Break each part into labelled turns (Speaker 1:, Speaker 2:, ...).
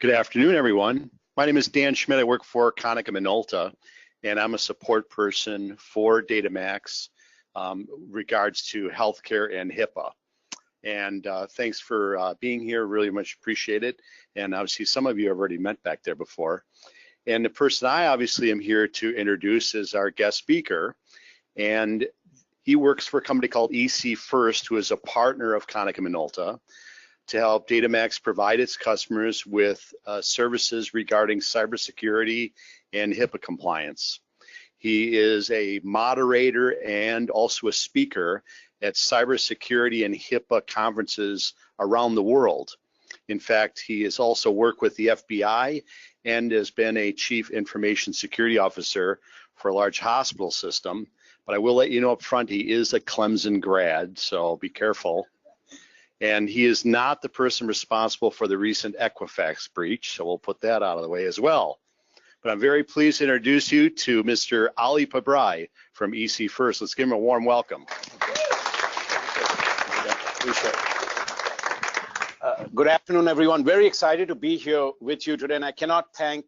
Speaker 1: Good afternoon, everyone. My name is Dan Schmidt. I work for Konica Minolta, and I'm a support person for Datamax regards to healthcare and HIPAA. And thanks for being here. Really much appreciate it. And obviously, some of you have already met back there before. And the person I obviously am here to introduce is our guest speaker. And he works for a company called EC First, who is a partner of Konica Minolta, to help Datamax provide its customers with services regarding cybersecurity and HIPAA compliance. He is a moderator and also a speaker at cybersecurity and HIPAA conferences around the world. In fact, he has also worked with the FBI and has been a chief information security officer for a large hospital system. But I will let you know up front, he is a Clemson grad, so be careful. And he is not the person responsible for the recent Equifax breach, so we'll put that out of the way as well. But I'm very pleased to introduce you to Mr. Ali Pabrai from EC First. Let's give him a warm welcome.
Speaker 2: Good afternoon, everyone. Very excited to be here with you today, and I cannot thank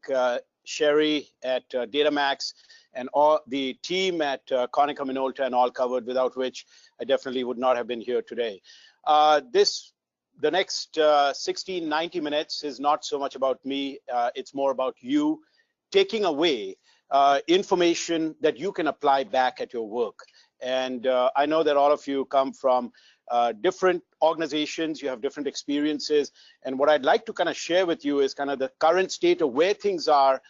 Speaker 2: Sherry at Datamax and all the team at Konica Minolta and All Covered, without which I definitely would not have been here today. The next 90 minutes is not so much about me, it's more about you taking away information that you can apply back at your work. And I know that all of you come from different organizations, you have different experiences, and what I'd like to kind of share with you is kind of the current state of where things are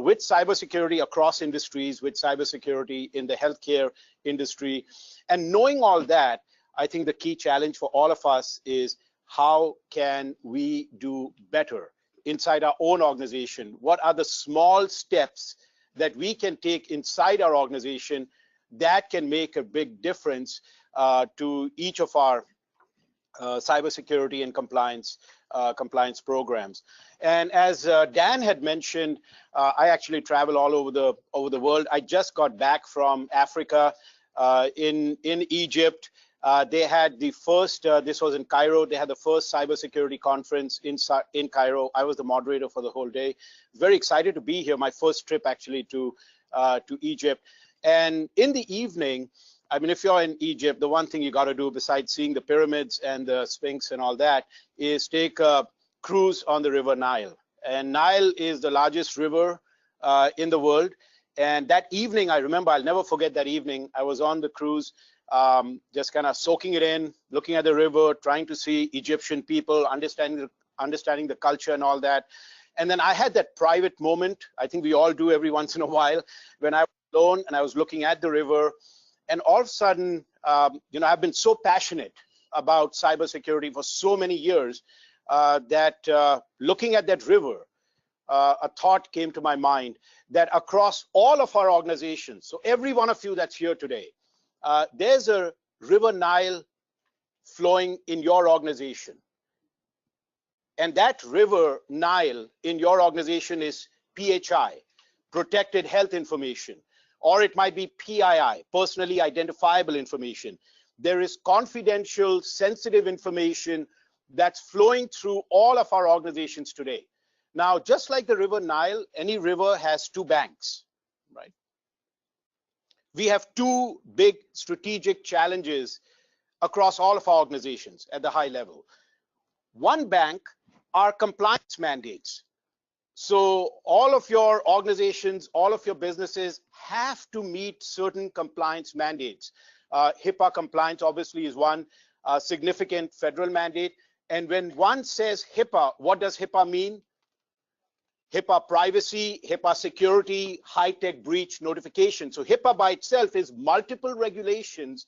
Speaker 2: with cybersecurity across industries, with cybersecurity in the healthcare industry. And knowing all that, I think the key challenge for all of us is how can we do better inside our own organization? What are the small steps that we can take inside our organization that can make a big difference to each of our cybersecurity and compliance programs? And as Dan had mentioned, I actually travel all over the world. I just got back from Africa, in Egypt. They had the first, this was in Cairo, they had the first cybersecurity conference in Cairo. I was the moderator for the whole day. Very excited to be here, my first trip actually to Egypt. And in the evening, I mean, if you're in Egypt, the one thing you got to do besides seeing the pyramids and the Sphinx and all that is take a cruise on the river Nile. And Nile is the largest river in the world. And that evening, I remember, I'll never forget that evening, I was on the cruise, just kind of soaking it in, looking at the river, trying to see Egyptian people, understanding the culture and all that. And then I had that private moment, I think we all do every once in a while, when I was alone and I was looking at the river, and all of a sudden, you know, I've been so passionate about cybersecurity for so many years that looking at that river, a thought came to my mind that across all of our organizations, so every one of you that's here today, there's a river Nile flowing in your organization. And that river Nile in your organization is PHI, Protected Health Information, or it might be PII, Personally Identifiable Information. There is confidential, sensitive information that's flowing through all of our organizations today. Now, just like the river Nile, any river has two banks, right? We have two big strategic challenges across all of our organizations at the high level. One bank are compliance mandates. So all of your organizations, all of your businesses have to meet certain compliance mandates. HIPAA compliance obviously is one significant federal mandate. And when one says HIPAA, what does HIPAA mean? HIPAA privacy, HIPAA security, high-tech breach notification. So HIPAA by itself is multiple regulations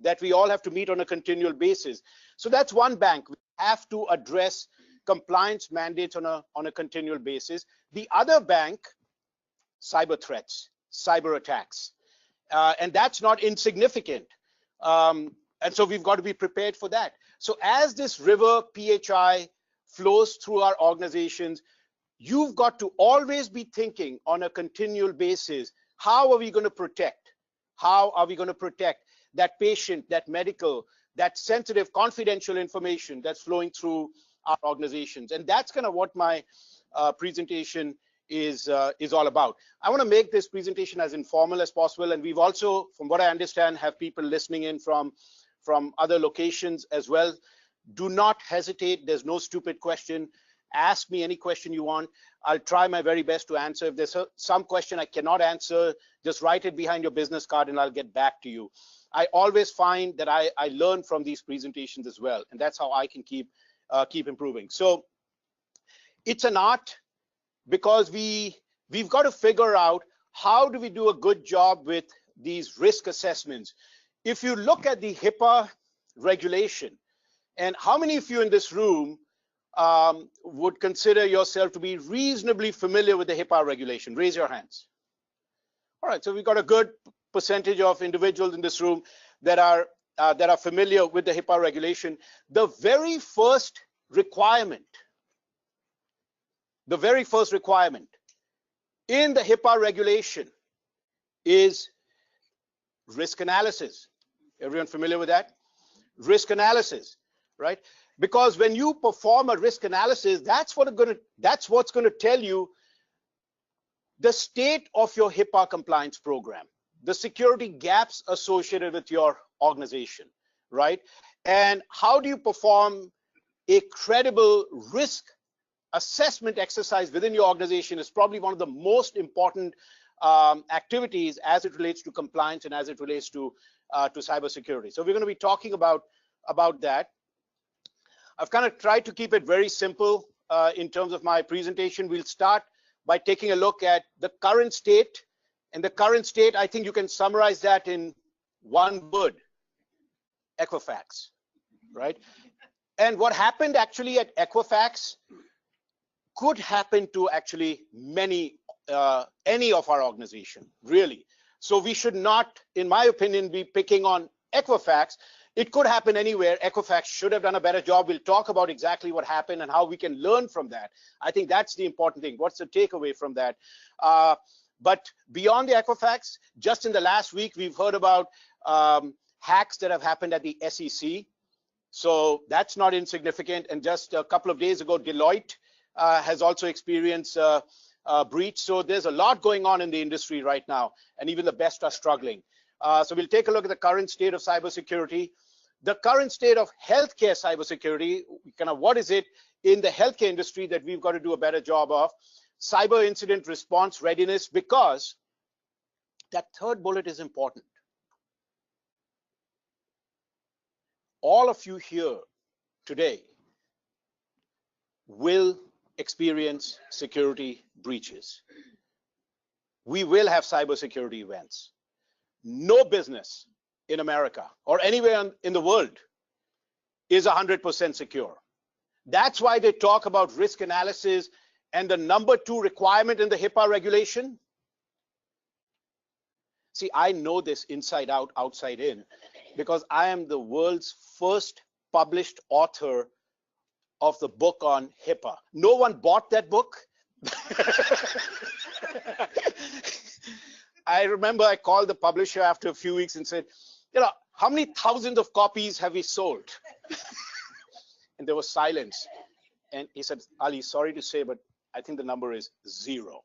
Speaker 2: that we all have to meet on a continual basis. So that's one bank. We have to address compliance mandates on a continual basis. The other bank, cyber threats, cyber attacks. And that's not insignificant. And so we've got to be prepared for that. So as this river PHI flows through our organizations, you've got to always be thinking on a continual basis, how are we going to protect? How are we going to protect that patient, that medical, that sensitive, confidential information that's flowing through our organizations? And that's kind of what my presentation is all about. I want to make this presentation as informal as possible, and we've also, from what I understand, have people listening in from other locations as well. Do not hesitate. There's no stupid question. Ask me any question you want. I'll try my very best to answer. If there's some question I cannot answer, just write it behind your business card and I'll get back to you. I always find that I learn from these presentations as well, and that's how I can keep improving. So it's an art, because we've got to figure out how do we do a good job with these risk assessments. If you look at the HIPAA regulation, and how many of you in this room would consider yourself to be reasonably familiar with the HIPAA regulation? Raise your hands. All right, so we've got a good percentage of individuals in this room that are familiar with the HIPAA regulation. The very first requirement in the HIPAA regulation is risk analysis. Everyone familiar with that? Risk analysis, right? Because when you perform a risk analysis, that's what's going to tell you the state of your HIPAA compliance program, the security gaps associated with your organization, right? And how do you perform a credible risk assessment exercise within your organization is probably one of the most important activities as it relates to compliance and as it relates to cybersecurity. So we're going to be talking about that. I've kind of tried to keep it very simple in terms of my presentation. We'll start by taking a look at the current state. And the current state, I think you can summarize that in one word: Equifax, right? And what happened actually at Equifax could happen to actually any of our organization, really. So we should not, in my opinion, be picking on Equifax. It could happen anywhere. Equifax should have done a better job. We'll talk about exactly what happened and how we can learn from that. I think that's the important thing. What's the takeaway from that? But beyond the Equifax, just in the last week, we've heard about hacks that have happened at the SEC. So that's not insignificant. And just a couple of days ago, Deloitte has also experienced a breach. So there's a lot going on in the industry right now, and even the best are struggling. So we'll take a look at the current state of cybersecurity, the current state of healthcare cybersecurity, kind of what is it in the healthcare industry that we've got to do a better job of, cyber incident response readiness, because that third bullet is important. All of you here today will experience security breaches. We will have cybersecurity events. No business in America or anywhere in the world is 100% secure. That's why they talk about risk analysis, and the number 2 requirement in the HIPAA regulation. See, I know this inside out, outside in, because I am the world's first published author of the book on HIPAA. No one bought that book. I remember I called the publisher after a few weeks and said, how many thousands of copies have we sold? And there was silence. And he said, Ali, sorry to say, but I think the number is 0.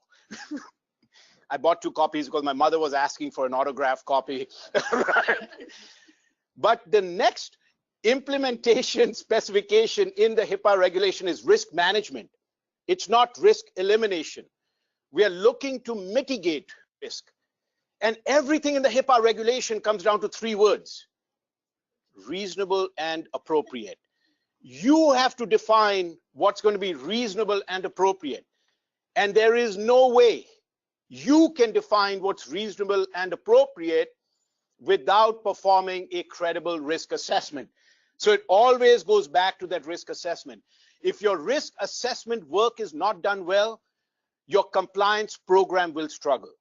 Speaker 2: I bought 2 copies because my mother was asking for an autographed copy. But the next implementation specification in the HIPAA regulation is risk management. It's not risk elimination. We are looking to mitigate risk. And everything in the HIPAA regulation comes down to 3 words: reasonable and appropriate. You have to define what's going to be reasonable and appropriate. And there is no way you can define what's reasonable and appropriate without performing a credible risk assessment. So it always goes back to that risk assessment. If your risk assessment work is not done well, your compliance program will struggle.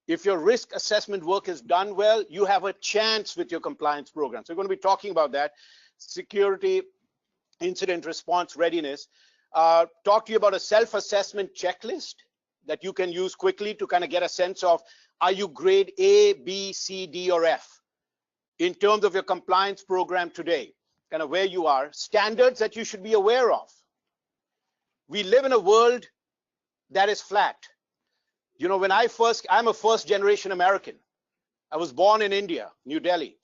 Speaker 2: If your risk assessment work is done well, you have a chance with your compliance program. So we're going to be talking about that. Security, incident response, readiness. Talk to you about a self-assessment checklist that you can use quickly to kind of get a sense of, are you grade A, B, C, D, or F in terms of your compliance program today, kind of where you are, standards that you should be aware of. We live in a world that is flat. You know, I'm a first generation American. I was born in India, New Delhi.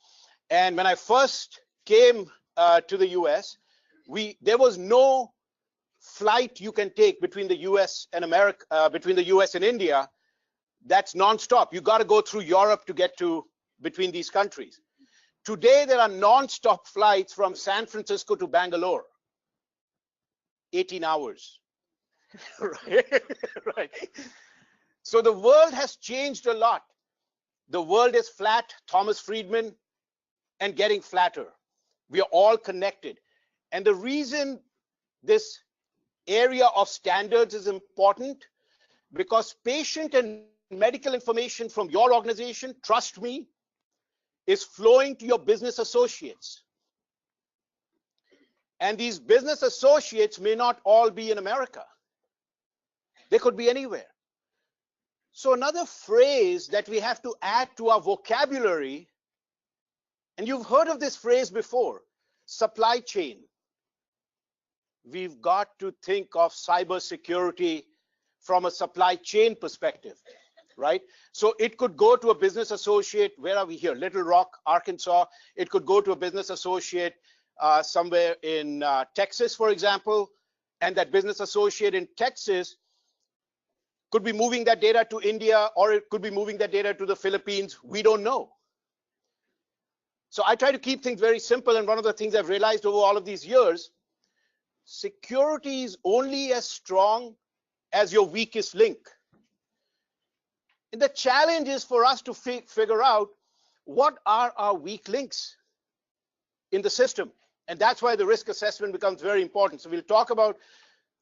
Speaker 2: And when I first came to the US, there was no flight you can take between the US and between the US and India that's nonstop. You got to go through Europe to get to between these countries. Today, there are nonstop flights from San Francisco to Bangalore, 18 hours. Right. So the world has changed a lot. The world is flat, Thomas Friedman, and getting flatter. We are all connected. And the reason this area of standards is important, because patient and medical information from your organization, trust me, is flowing to your business associates. And these business associates may not all be in America. They could be anywhere. So another phrase that we have to add to our vocabulary, and you've heard of this phrase before, supply chain. We've got to think of cybersecurity from a supply chain perspective, right? So it could go to a business associate. Where are we here? Little Rock, Arkansas. It could go to a business associate somewhere in Texas, for example, and that business associate in Texas could be moving that data to India, or it could be moving that data to the Philippines. We don't know. So I try to keep things very simple, and one of the things I've realized over all of these years, security is only as strong as your weakest link. And the challenge is for us to figure out what are our weak links in the system. And that's why the risk assessment becomes very important. So we'll talk about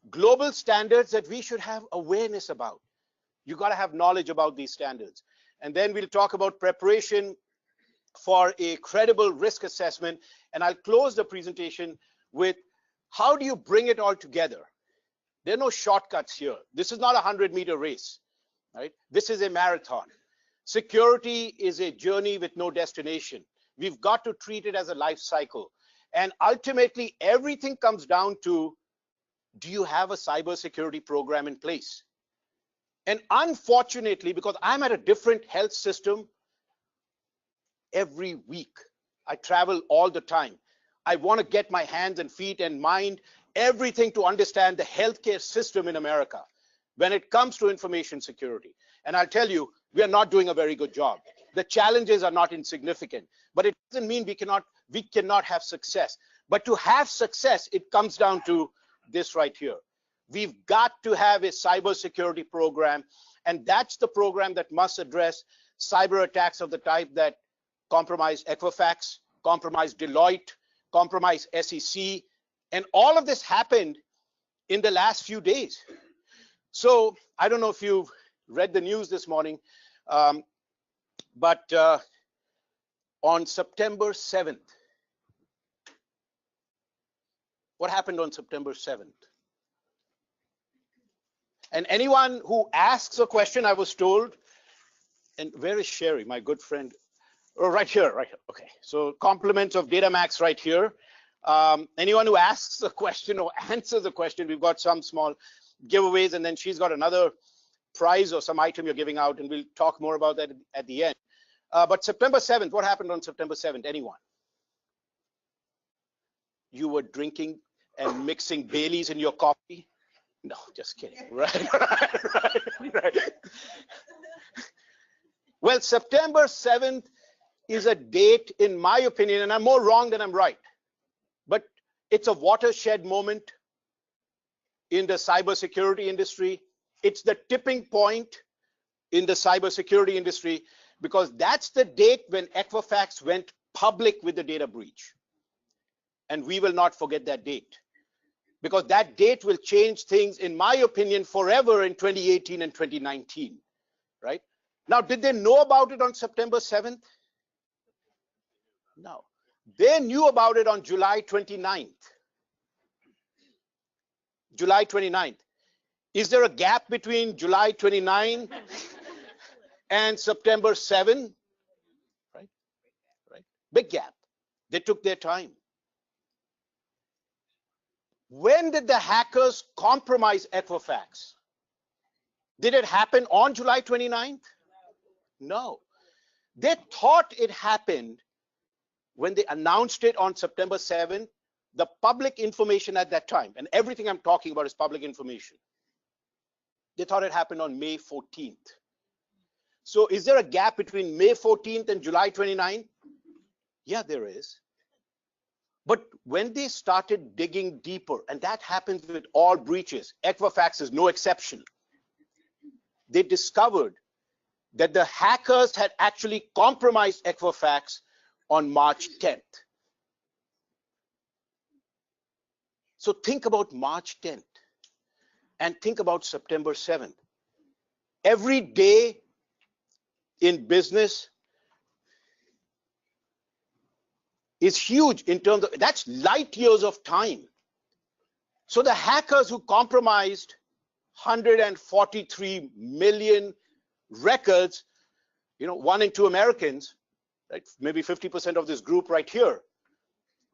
Speaker 2: global standards that we should have awareness about. You got to have knowledge about these standards. And then we'll talk about preparation for a credible risk assessment. And I'll close the presentation with how do you bring it all together? There are no shortcuts here. This is not a 100-meter race, right? This is a marathon. Security is a journey with no destination. We've got to treat it as a life cycle. And ultimately, everything comes down to, do you have a cybersecurity program in place? And unfortunately, because I'm at a different health system every week, I travel all the time. I want to get my hands and feet and mind everything to understand the healthcare system in America when it comes to information security. And I'll tell you, we are not doing a very good job. The challenges are not insignificant, but it doesn't mean we cannot have success. But to have success, it comes down to this right here. We've got to have a cybersecurity program, and that's the program that must address cyber attacks of the type that compromised Equifax, compromised Deloitte, compromised SEC, and all of this happened in the last few days. So I don't know if you've read the news this morning, but on September 7th, what happened on September 7th? And anyone who asks a question, I was told, and where is Sherry, my good friend? Oh, right here, right here. Okay, so compliments of Datamax right here. Anyone who asks a question or answers a question, we've got some small giveaways, and then she's got another prize or some item you're giving out, and we'll talk more about that at the end. But September 7th, what happened on September 7th? Anyone? You were drinking and mixing Baileys in your coffee? No, just kidding. Right. Well, September 7th is a date, in my opinion, and I'm more wrong than I'm right, but it's a watershed moment in the cybersecurity industry. It's the tipping point in the cybersecurity industry, because that's the date when Equifax went public with the data breach. And we will not forget that date, because that date will change things, in my opinion, forever in 2018 and 2019, right? Now, did they know about it on September 7th? No. They knew about it on July 29th. July 29th. Is there a gap between July 29 and September 7? Right? Right. Big gap. They took their time. When did the hackers compromise Equifax? Did it happen on July 29th? No. They thought it happened when they announced it on September 7th. The public information at that time, and everything I'm talking about is public information, they thought it happened on May 14th. So is there a gap between May 14th and July 29th? Yeah, there is. But when they started digging deeper, and that happens with all breaches, Equifax is no exception, they discovered that the hackers had actually compromised Equifax on March 10th. So think about March 10th and think about September 7th. Every day in business is huge in terms of, that's light years of time. So the hackers who compromised 143 million records, 1 in 2 Americans, right? Maybe 50% of this group right here,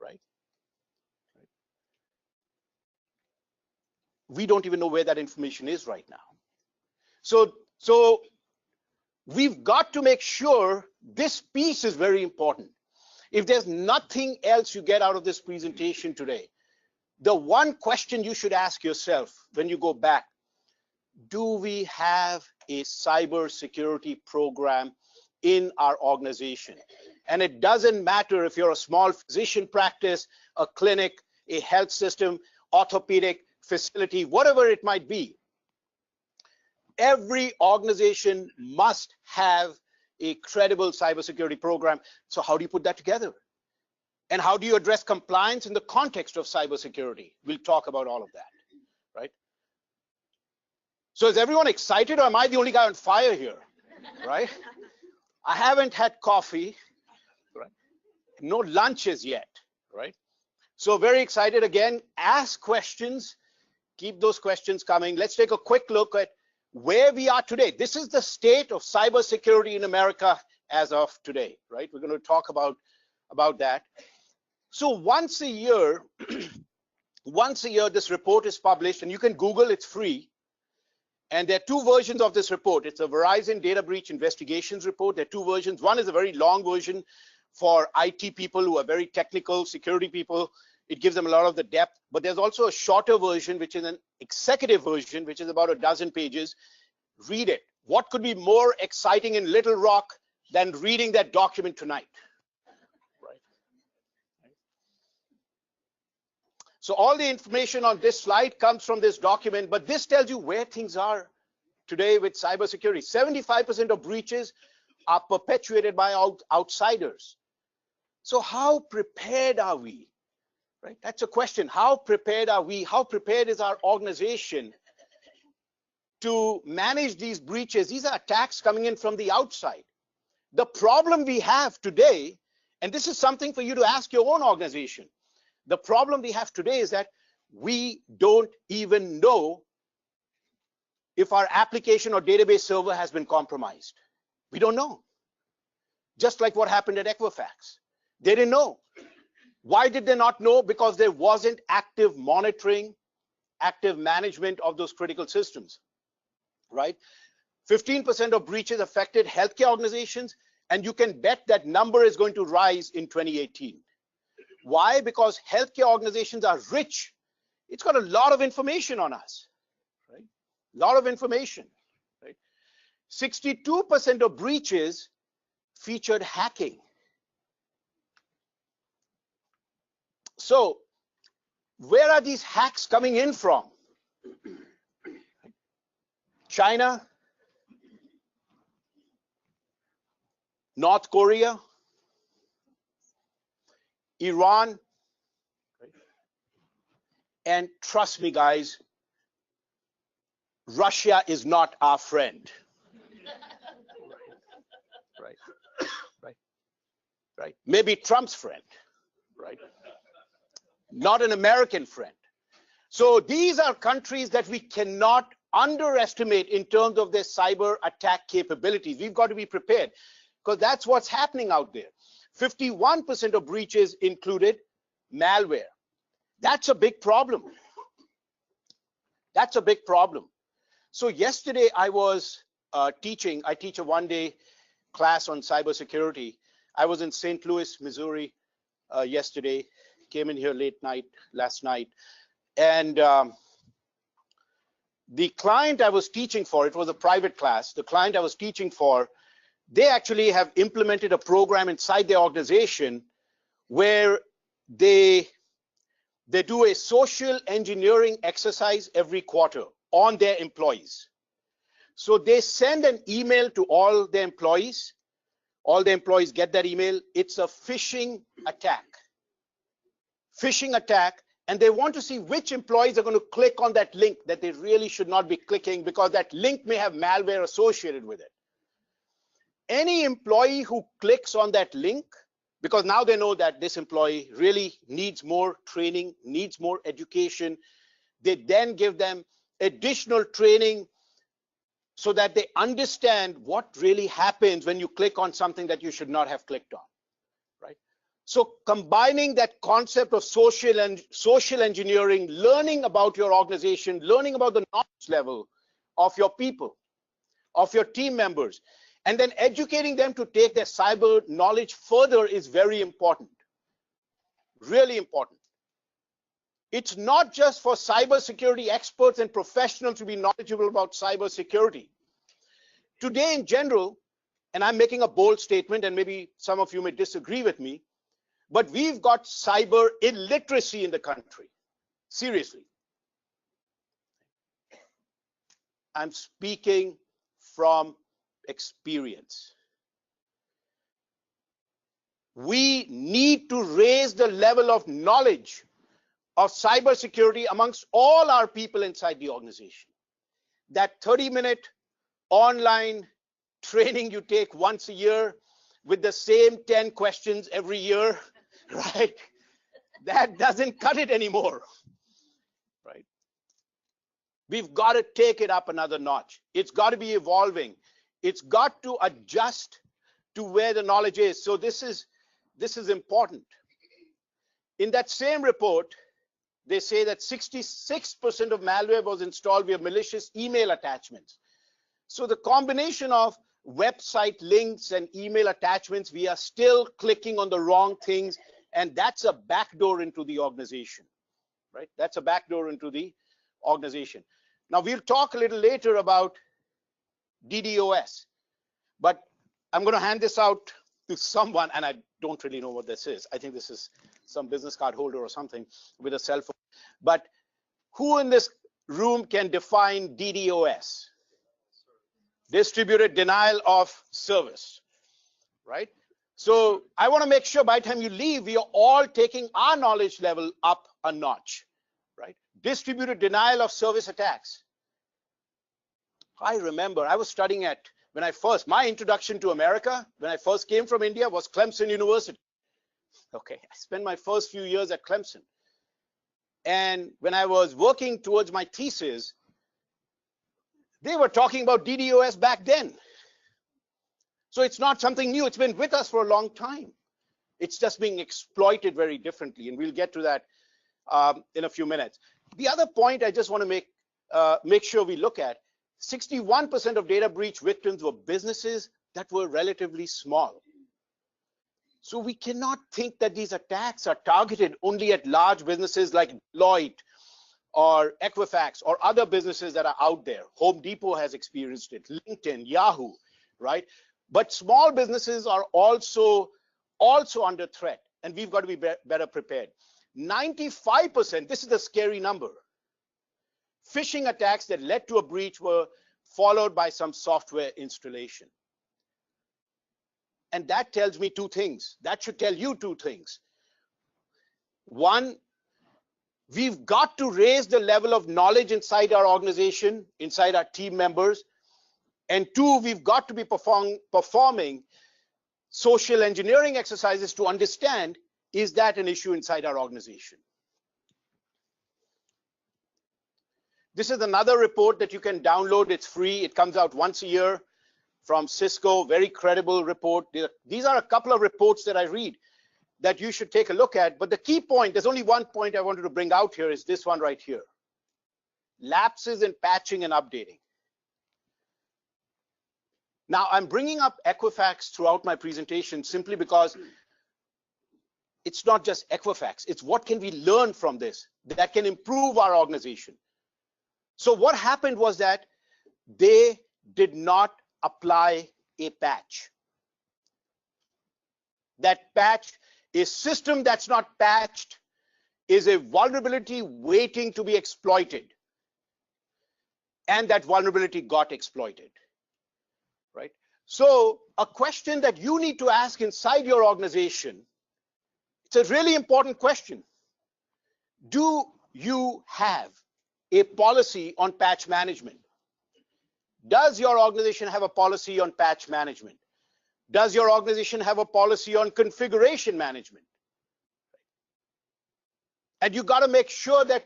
Speaker 2: right? We don't even know where that information is right now. So we've got to make sure this piece is very important. If there's nothing else you get out of this presentation today, the one question you should ask yourself when you go back, do we have a cybersecurity program in our organization? And it doesn't matter if you're a small physician practice, a clinic, a health system, orthopedic facility, whatever it might be. Every organization must have a credible cybersecurity program. So how do you put that together? And how do you address compliance in the context of cybersecurity? We'll talk about all of that, right? So is everyone excited, or am I the only guy on fire here, right? I haven't had coffee, right? No lunches yet, right? So very excited again. Ask questions. Keep those questions coming. Let's take a quick look at where we are today. This is the state of cybersecurity in America as of today, right? We're going to talk about that. So once a year, this report is published, and you can Google, it's free. And there are 2 versions of this report. It's a Verizon Data Breach Investigations report. There are 2 versions. One is a very long version for IT people who are very technical, security people. It gives them a lot of the depth, but there's also a shorter version, which is an executive version, which is about a dozen pages. Read it. What could be more exciting in Little Rock than reading that document tonight? Right. So all the information on this slide comes from this document, but this tells you where things are today with cybersecurity. 75% of breaches are perpetuated by outsiders. So how prepared are we? Right? That's a question. How prepared are we? How prepared is our organization to manage these breaches? These are attacks coming in from the outside. The problem we have today, and this is something for you to ask your own organization, the problem we have today is that we don't even know if our application or database server has been compromised. We don't know. Just like what happened at Equifax. They didn't know. Why did they not know? Because there wasn't active monitoring, active management of those critical systems, right? 15% of breaches affected healthcare organizations, and you can bet that number is going to rise in 2018. Why? Because healthcare organizations are rich. It's got a lot of information on us, right? A lot of information, right? 62% of breaches featured hacking. So where are these hacks coming in from? China, North Korea, Iran, and trust me, guys, Russia is not our friend. Right. Maybe Trump's friend, right? Not an American friend. So these are countries that we cannot underestimate in terms of their cyber attack capabilities. We've got to be prepared, because that's what's happening out there. 51% of breaches included malware. That's a big problem. That's a big problem. So yesterday I was teaching. I teach a one-day class on cybersecurity. I was in St. Louis, Missouri yesterday. Came in here last night, and the client I was teaching for, it was a private class. The client I was teaching for, they actually have implemented a program inside their organization where they do a social engineering exercise every quarter on their employees. So they send an email to all the employees. All the employees get that email. It's a phishing attack. Phishing attack, and they want to see which employees are going to click on that link that they really should not be clicking, because that link may have malware associated with it. Any employee who clicks on that link, because now they know that this employee really needs more training, needs more education, they then give them additional training so that they understand what really happens when you click on something that you should not have clicked on, right? So combining that concept of social engineering, learning about your organization, learning about the knowledge level of your people, of your team members, and then educating them to take their cyber knowledge further is very important, really important. It's not just for cybersecurity experts and professionals to be knowledgeable about cybersecurity. Today in general, and I'm making a bold statement, and maybe some of you may disagree with me, but we've got cyber illiteracy in the country. Seriously. I'm speaking from experience. We need to raise the level of knowledge of cybersecurity amongst all our people inside the organization. That 30-minute online training you take once a year with the same 10 questions every year, right? That doesn't cut it anymore, right? We've got to take it up another notch. It's got to be evolving. It's got to adjust to where the knowledge is. So this is important. In that same report, they say that 66% of malware was installed via malicious email attachments. So the combination of website links and email attachments, we are still clicking on the wrong things, and that's a backdoor into the organization, right? That's a backdoor into the organization. Now we'll talk a little later about DDoS, but I'm going to hand this out to someone, and I don't really know what this is. I think this is some business card holder or something with a cell phone. But who in this room can define DDoS? Distributed denial of service, right? So I want to make sure by the time you leave, we are all taking our knowledge level up a notch, right? Distributed denial of service attacks. I remember I was studying at, my introduction to America, when I first came from India, was Clemson University. Okay, I spent my first few years at Clemson. And when I was working towards my thesis, they were talking about DDoS back then. So it's not something new. It's been with us for a long time. It's just being exploited very differently, and we'll get to that in a few minutes. The other point I just want to make sure we look at, 61% of data breach victims were businesses that were relatively small. So we cannot think that these attacks are targeted only at large businesses like Deloitte or Equifax or other businesses that are out there. Home Depot has experienced it, LinkedIn, Yahoo, right? But small businesses are also under threat, and we've got to be better prepared. 95%, this is a scary number, phishing attacks that led to a breach were followed by some software installation. And that tells me two things. That should tell you two things. One, we've got to raise the level of knowledge inside our organization, inside our team members. And two, we've got to be performing social engineering exercises to understand, is that an issue inside our organization? This is another report that you can download. It's free. It comes out once a year from CISCO, very credible report. These are a couple of reports that I read that you should take a look at. But the key point, there's only one point I wanted to bring out here, is this one right here. Lapses in patching and updating. Now, I'm bringing up Equifax throughout my presentation simply because it's not just Equifax, it's what can we learn from this that can improve our organization. So what happened was that they did not apply a patch. That patch, a system that's not patched, is a vulnerability waiting to be exploited. And that vulnerability got exploited, right? So a question that you need to ask inside your organization, it's a really important question. Do you have a policy on patch management? Does your organization have a policy on patch management? Does your organization have a policy on configuration management? And you got to make sure that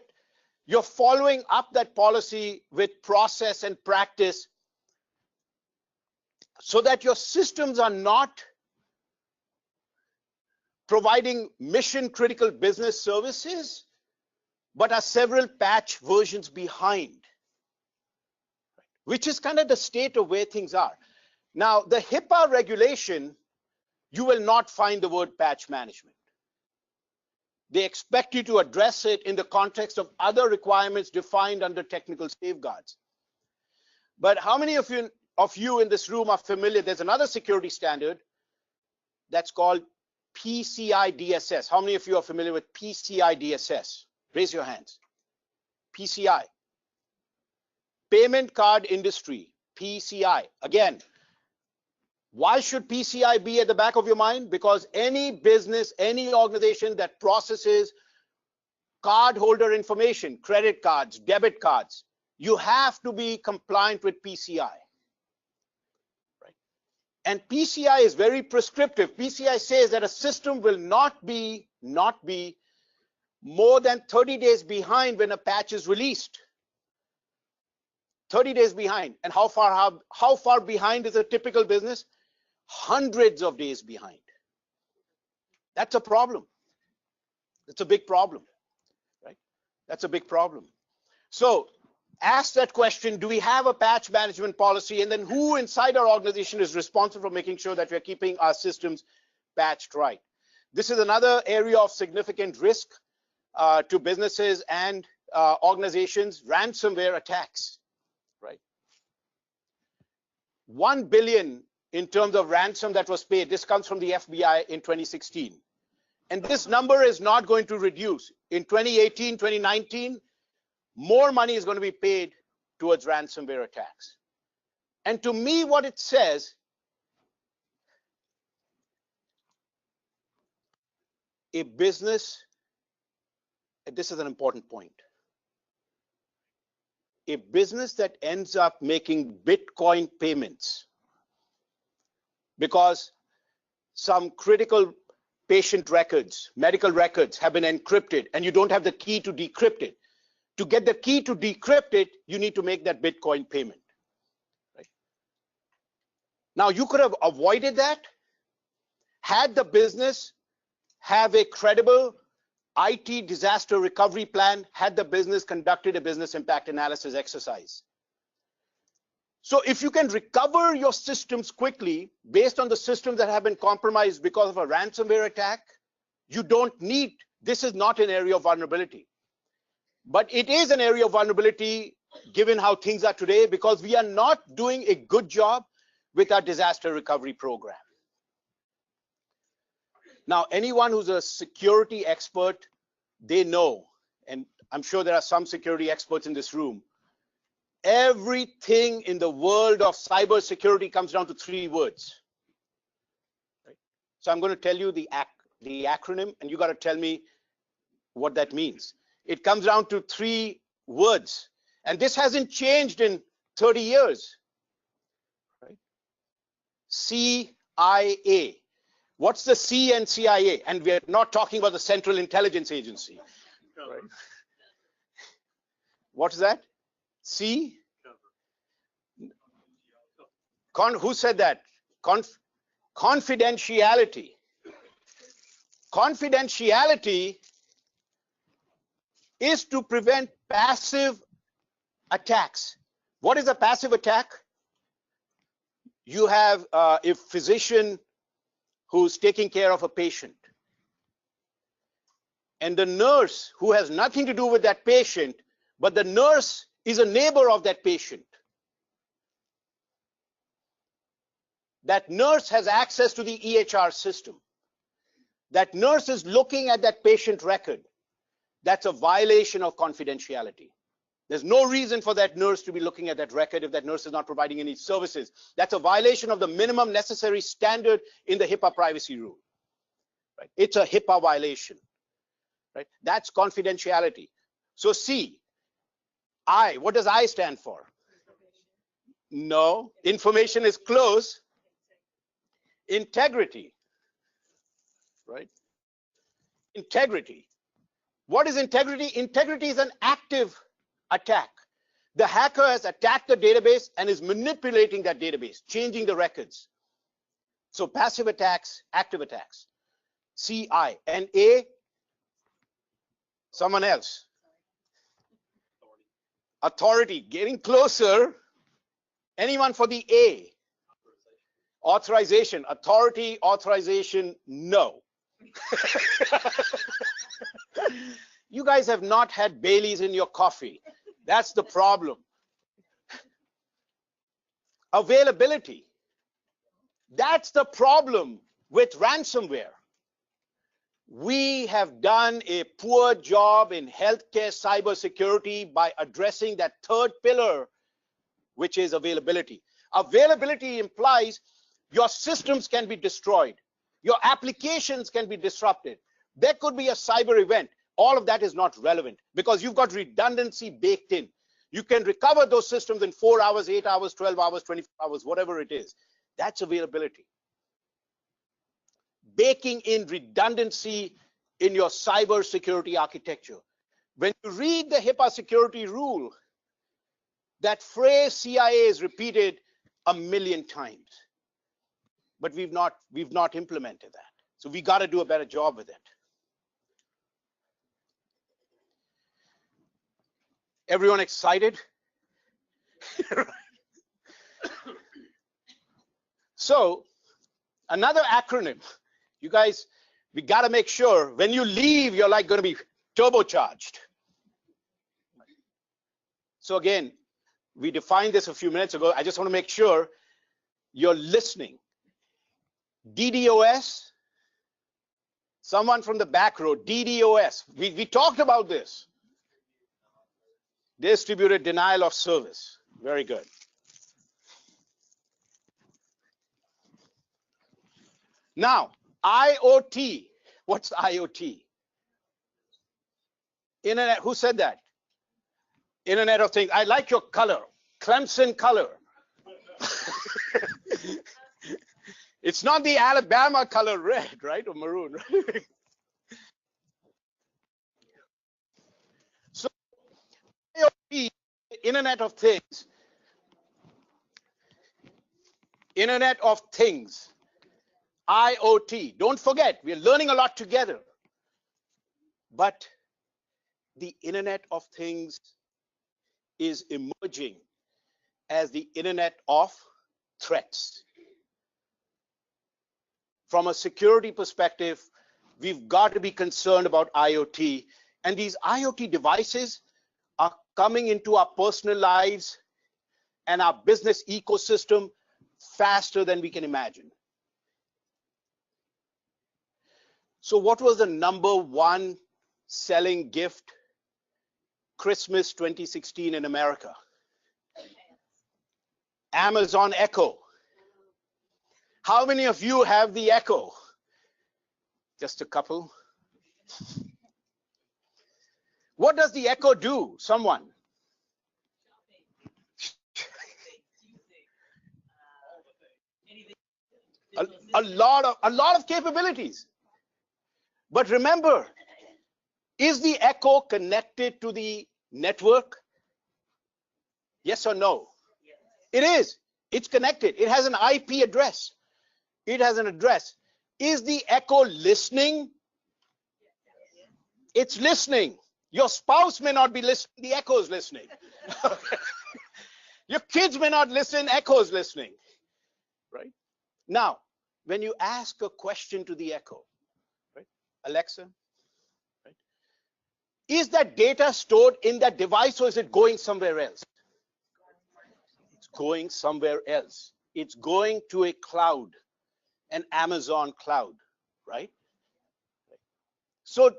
Speaker 2: you're following up that policy with process and practice so that your systems are not providing mission critical business services, but are several patch versions behind, which is kind of the state of where things are. Now, the HIPAA regulation, you will not find the word patch management. They expect you to address it in the context of other requirements defined under technical safeguards. But how many of you in this room are familiar? There's another security standard that's called PCI DSS. How many of you are familiar with PCI DSS? Raise your hands. PCI. Payment card industry, PCI. Again, why should PCI be at the back of your mind? Because any business, any organization that processes cardholder information, credit cards, debit cards, you have to be compliant with PCI. Right? And PCI is very prescriptive. PCI says that a system will not be more than 30 days behind when a patch is released. 30 days behind. And how far behind is a typical business? Hundreds of days behind. That's a problem. That's a big problem, right? That's a big problem. So ask that question, do we have a patch management policy? And then who inside our organization is responsible for making sure that we're keeping our systems patched right? This is another area of significant risk to businesses and organizations, ransomware attacks, right? 1 billion in terms of ransom that was paid. This comes from the FBI in 2016. And this number is not going to reduce. In 2018, 2019, more money is going to be paid towards ransomware attacks. And to me, what it says, a business, this is an important point, a business that ends up making Bitcoin payments because some critical patient records, medical records have been encrypted and you don't have the key to decrypt it. To get the key to decrypt it, you need to make that Bitcoin payment. Right? Now, you could have avoided that had the business have a credible IT disaster recovery plan, had the business conducted a business impact analysis exercise. So if you can recover your systems quickly based on the systems that have been compromised because of a ransomware attack, you don't need, this is not an area of vulnerability. But it is an area of vulnerability given how things are today because we are not doing a good job with our disaster recovery program. Now, anyone who's a security expert, they know, and I'm sure there are some security experts in this room, everything in the world of cybersecurity comes down to 3 words. Right? So I'm going to tell you the acronym, and you got to tell me what that means. It comes down to 3 words, and this hasn't changed in 30 years. Right? CIA. What's the C and CIA? And we're not talking about the Central Intelligence Agency. Right? What is that? C? Who said that? Confidentiality. Confidentiality is to prevent passive attacks. What is a passive attack? You have a physician who's taking care of a patient, and the nurse who has nothing to do with that patient, but the nurse is a neighbor of that patient. That nurse has access to the EHR system. That nurse is looking at that patient record. That's a violation of confidentiality. There's no reason for that nurse to be looking at that record if that nurse is not providing any services. That's a violation of the minimum necessary standard in the HIPAA privacy rule. Right? It's a HIPAA violation. Right? That's confidentiality. So C, I, what does I stand for? No, information is close. Integrity, right? Integrity. What is integrity? Integrity is an active attack. The hacker has attacked the database and is manipulating that database, changing the records. So passive attacks, active attacks. CI and A, someone else. Authority, getting closer. Anyone for the A? Authorization, authority, authorization, no. You guys have not had Baileys in your coffee. That's the problem. Availability. That's the problem with ransomware. We have done a poor job in healthcare cybersecurity by addressing that third pillar, which is availability. Availability implies your systems can be destroyed. Your applications can be disrupted. There could be a cyber event. All of that is not relevant because you've got redundancy baked in. You can recover those systems in 4 hours, 8 hours, 12 hours, 24 hours, whatever it is. That's availability. Baking in redundancy in your cybersecurity architecture. When you read the HIPAA security rule, that phrase CIA is repeated 1 million times. But we've not implemented that. So we got to do a better job with it. Everyone excited? So another acronym. You guys, we got to make sure when you leave, you're like going to be turbocharged. So again, we defined this a few minutes ago. I just want to make sure you're listening. DDoS, someone from the back row, DDoS. We talked about this. Distributed denial of service. Very good. Now, IoT. What's IoT? Internet. Who said that? Internet of Things. I like your color. Clemson color. It's not the Alabama color red, right? Or maroon. Right? So IoT, Internet of Things. Internet of Things. IoT. Don't forget, we're learning a lot together. But the Internet of Things is emerging as the Internet of Threats. From a security perspective, we've got to be concerned about IoT. And these IoT devices are coming into our personal lives and our business ecosystem faster than we can imagine. So what was the #1 selling gift Christmas 2016 in America? Amazon Echo. How many of you have the Echo? Just a couple. What does the Echo do? Someone? A lot of capabilities. But remember, is the Echo connected to the network? Yes or no? It is. It's connected. It has an IP address. It has an address. Is the Echo listening? It's listening. Your spouse may not be listening. The Echo is listening. Your kids may not listen. Echo is listening. Now, when you ask a question to the Echo, right, Alexa, right, is that data stored in that device or is it going somewhere else? It's going somewhere else. It's going to a cloud, an Amazon cloud, right? So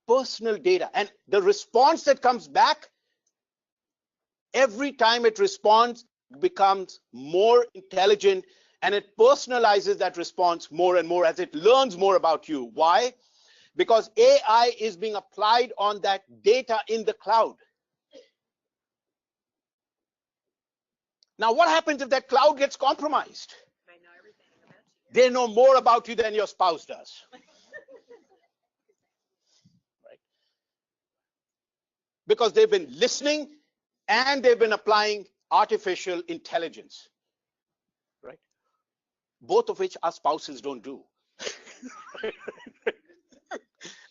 Speaker 2: personal data, and the response that comes back, every time it responds, becomes more intelligent, and it personalizes that response more and more as it learns more about you. Why? Because AI is being applied on that data in the cloud. Now, what happens if that cloud gets compromised?
Speaker 3: They know everything about you.
Speaker 2: They know more about you than your spouse does. Right? Because they've been listening and they've been applying artificial intelligence, right? Both of which our spouses don't do.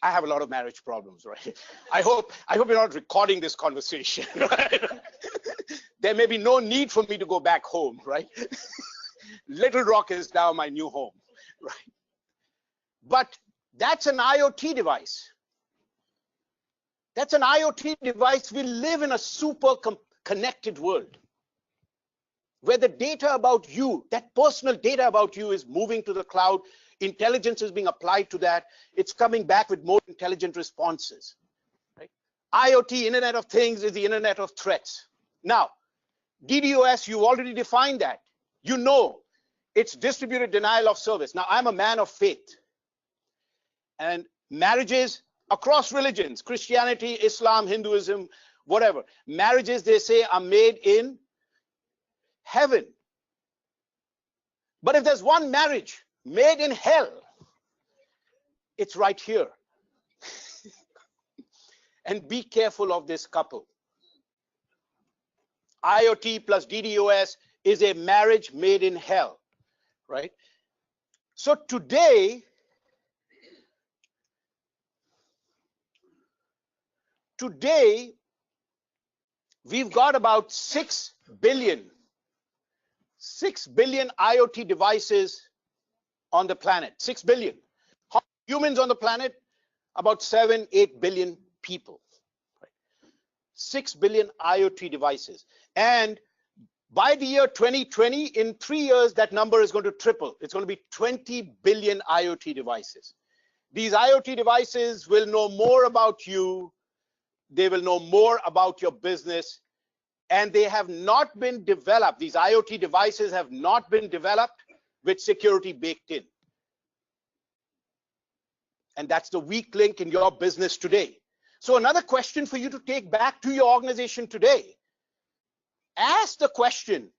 Speaker 2: I have a lot of marriage problems, right? I hope you're not recording this conversation, right? There may be no need for me to go back home, right? Little Rock is now my new home, right? But that's an IoT device. That's an IoT device. We live in a super connected world where the data about you, that personal data about you, is moving to the cloud. Intelligence is being applied to that. It's coming back with more intelligent responses, right? IoT, Internet of Things, is the Internet of Threats. Now, DDoS, you already defined that. You know, it's distributed denial of service. Now, I'm a man of faith. And marriages across religions, Christianity, Islam, Hinduism, whatever, marriages, they say, are made in heaven. But if there's one marriage made in hell, it's right here. And be careful of this couple. IoT plus DDoS is a marriage made in hell, right? So today, we've got about 6 billion IoT devices on the planet. 6 billion. How many humans on the planet? About 7-8 billion people. 6 billion IoT devices. And by the year 2020, in 3 years, that number is going to triple. It's going to be 20 billion IoT devices. These IoT devices will know more about you. They will know more about your business. And they have not been developed. These IoT devices have not been developed with security baked in. And that's the weak link in your business today. So another question for you to take back to your organization today. Ask the question,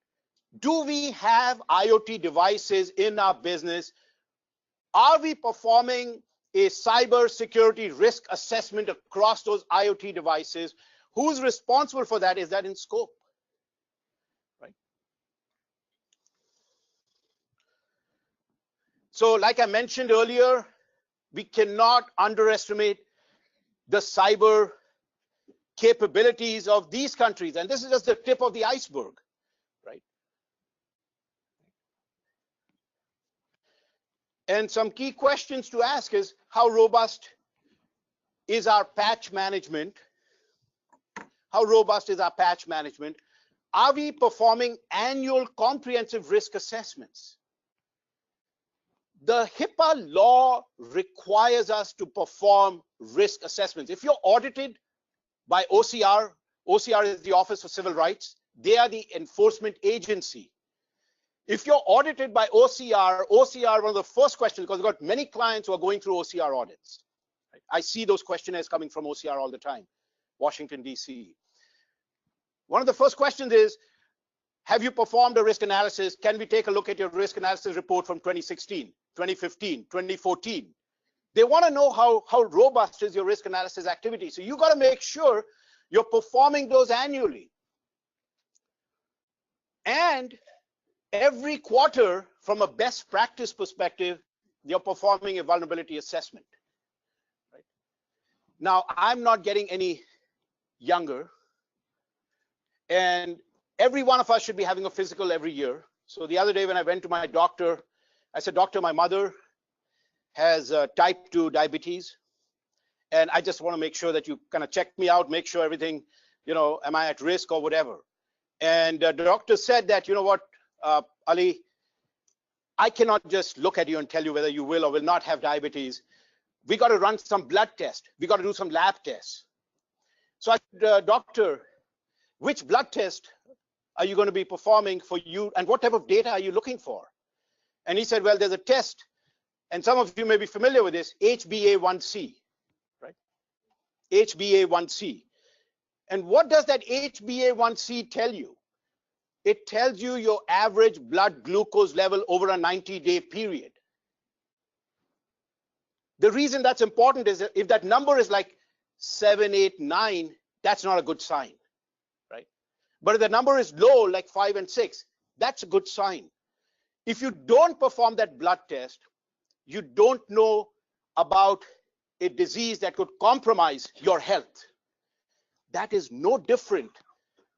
Speaker 2: do we have IoT devices in our business? Are we performing a cybersecurity risk assessment across those IoT devices? Who's responsible for that? Is that in scope? Right? So like I mentioned earlier, we cannot underestimate the cyber capabilities of these countries. And this is just the tip of the iceberg, right? And some key questions to ask is, how robust is our patch management? How robust is our patch management? Are we performing annual comprehensive risk assessments? The HIPAA law requires us to perform risk assessments. If you're audited by OCR, OCR is the Office for Civil Rights. They are the enforcement agency. If you're audited by OCR, one of the first questions, because we've got many clients who are going through OCR audits. Right? I see those questionnaires coming from OCR all the time, Washington, DC. One of the first questions is, have you performed a risk analysis? Can we take a look at your risk analysis report from 2016, 2015, 2014? They want to know how robust is your risk analysis activity. So you got to make sure you're performing those annually. And every quarter, from a best practice perspective, you're performing a vulnerability assessment. Right? Now, I'm not getting any younger. And every one of us should be having a physical every year. So the other day when I went to my doctor, I said, doctor, my mother has type 2 diabetes, and I just want to make sure that you kind of check me out, make sure everything, you know, am I at risk or whatever. And the doctor said that, you know what, Ali, I cannot just look at you and tell you whether you will or will not have diabetes. We got to run some blood tests. We got to do some lab tests. So I said, doctor, which blood test are you going to be performing for you, and what type of data are you looking for? And he said, well, there's a test, and some of you may be familiar with this, HbA1c, right? HbA1c. And what does that HbA1c tell you? It tells you your average blood glucose level over a 90-day period. The reason that's important is that if that number is like 7, 8, 9, that's not a good sign, right? But if the number is low, like 5 and 6, that's a good sign. If you don't perform that blood test, you don't know about a disease that could compromise your health. That is no different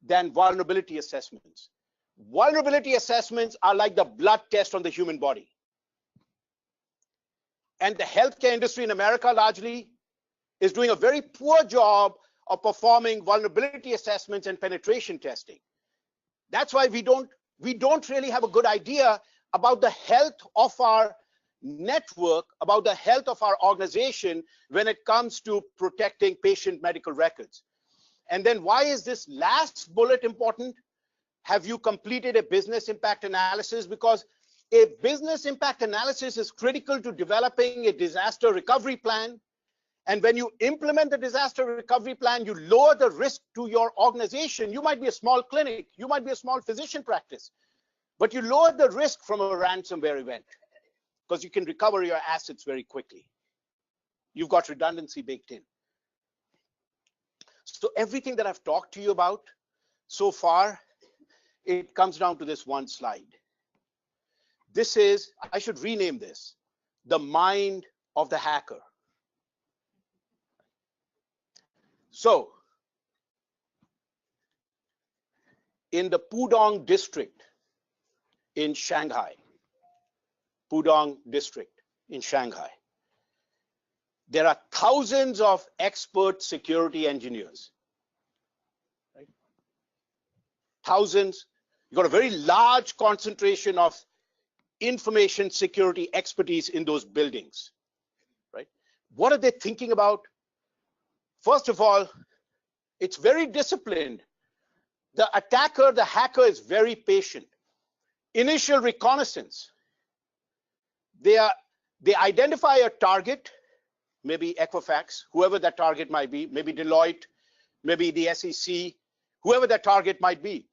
Speaker 2: than vulnerability assessments. Vulnerability assessments are like the blood test on the human body. And the healthcare industry in America largely is doing a very poor job of performing vulnerability assessments and penetration testing. That's why we don't really have a good idea about the health of our network, about the health of our organization when it comes to protecting patient medical records. And then why is this last bullet important? Have you completed a business impact analysis? Because a business impact analysis is critical to developing a disaster recovery plan. And when you implement the disaster recovery plan, you lower the risk to your organization. You might be a small clinic, you might be a small physician practice, but you lower the risk from a ransomware event because you can recover your assets very quickly. You've got redundancy baked in. So everything that I've talked to you about so far, it comes down to this one slide. This is, I should rename this, the mind of the hacker. So, in the Pudong district in Shanghai, Pudong district in Shanghai, there are thousands of expert security engineers, right? Thousands. You've got a very large concentration of information security expertise in those buildings, right? What are they thinking about? First of all, it's very disciplined. The attacker, the hacker is very patient. Initial reconnaissance. They identify a target, maybe Equifax, whoever that target might be, maybe Deloitte, maybe the SEC, whoever that target might be,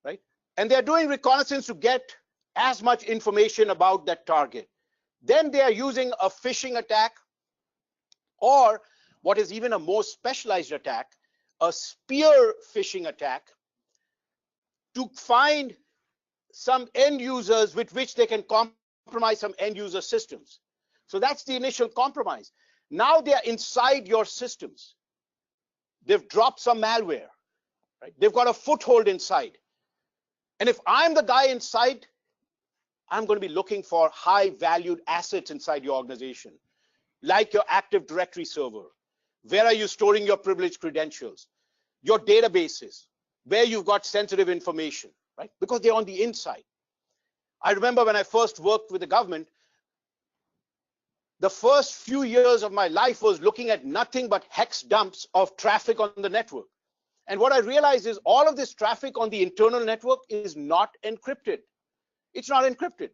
Speaker 2: right? And they're doing reconnaissance to get as much information about that target. Then they are using a phishing attack, or what is even a more specialized attack, a spear phishing attack, to find some end users with which they can compromise some end user systems. So that's the initial compromise. Now they are inside your systems. They've dropped some malware, right? They've got a foothold inside. And if I'm the guy inside, I'm going to be looking for high valued assets inside your organization, like your Active Directory server. Where are you storing your privileged credentials? Your databases, where you've got sensitive information, right? Because they're on the inside. I remember when I first worked with the government, the first few years of my life was looking at nothing but hex dumps of traffic on the network. And what I realized is all of this traffic on the internal network is not encrypted. It's not encrypted.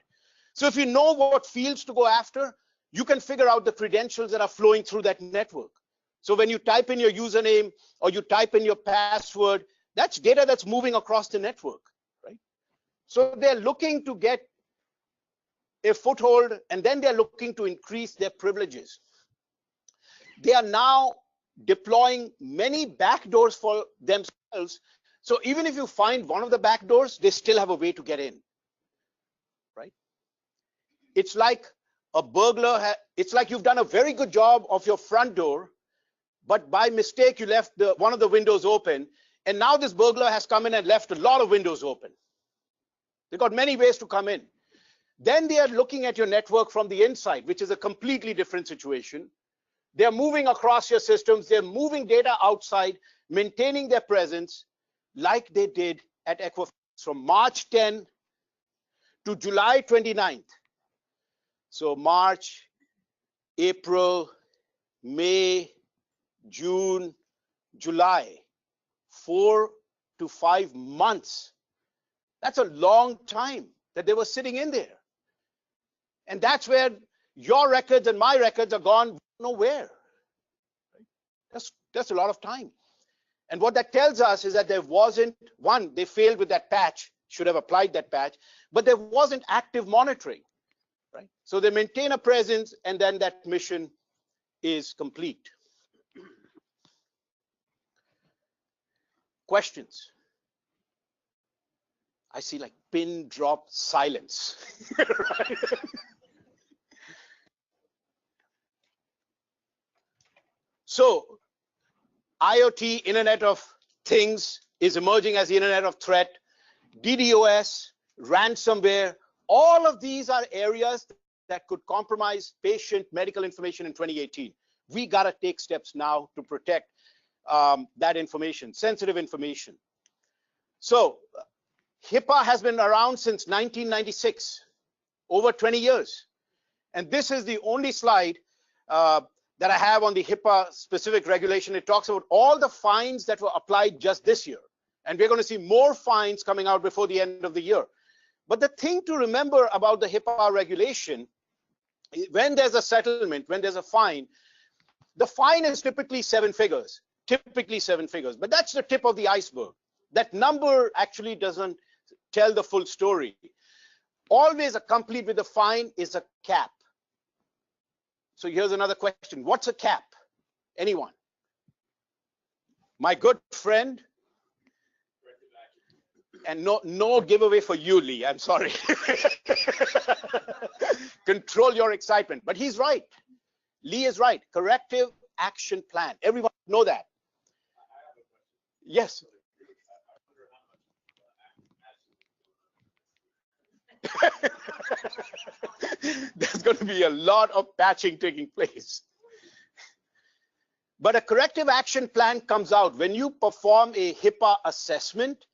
Speaker 2: So if you know what fields to go after, you can figure out the credentials that are flowing through that network. So when you type in your username or you type in your password, that's data that's moving across the network, right? So they're looking to get a foothold, and then they're looking to increase their privileges. They are now deploying many backdoors for themselves. So even if you find one of the backdoors, they still have a way to get in, right? It's like a burglar, it's like you've done a very good job of your front door, but by mistake you left one of the windows open, and now this burglar has come in and left a lot of windows open. They've got many ways to come in. Then they are looking at your network from the inside, which is a completely different situation. They're moving across your systems. They're moving data outside, maintaining their presence like they did at Equifax from March 10 to July 29th. So March, April, May, June, July, 4 to 5 months. That's a long time that they were sitting in there. And that's where your records and my records are gone nowhere. That's a lot of time. And what that tells us is that there wasn't, one, they failed with that patch, should have applied that patch, but there wasn't active monitoring, right? So they maintain a presence and then that mission is complete. Questions? I see like pin drop silence. Right? So IoT, Internet of Things, is emerging as the Internet of Threat. DDoS, ransomware, all of these are areas that could compromise patient medical information in 2018. We got to take steps now to protect that information, sensitive information. So HIPAA has been around since 1996, over 20 years. And this is the only slide that I have on the HIPAA specific regulation. It talks about all the fines that were applied just this year. And we're going to see more fines coming out before the end of the year. But the thing to remember about the HIPAA regulation, when there's a settlement, when there's a fine, the fine is typically 7 figures, but that's the tip of the iceberg. That number actually doesn't tell the full story. Always accompanied with the fine is a cap. So here's another question. What's a cap? Anyone? My good friend? And no giveaway for you, Lee. I'm sorry. Control your excitement. But he's right. Lee is right. Corrective action plan. Everyone know that. Yes. There's going to be a lot of patching taking place. But a corrective action plan comes out when you perform a HIPAA assessment.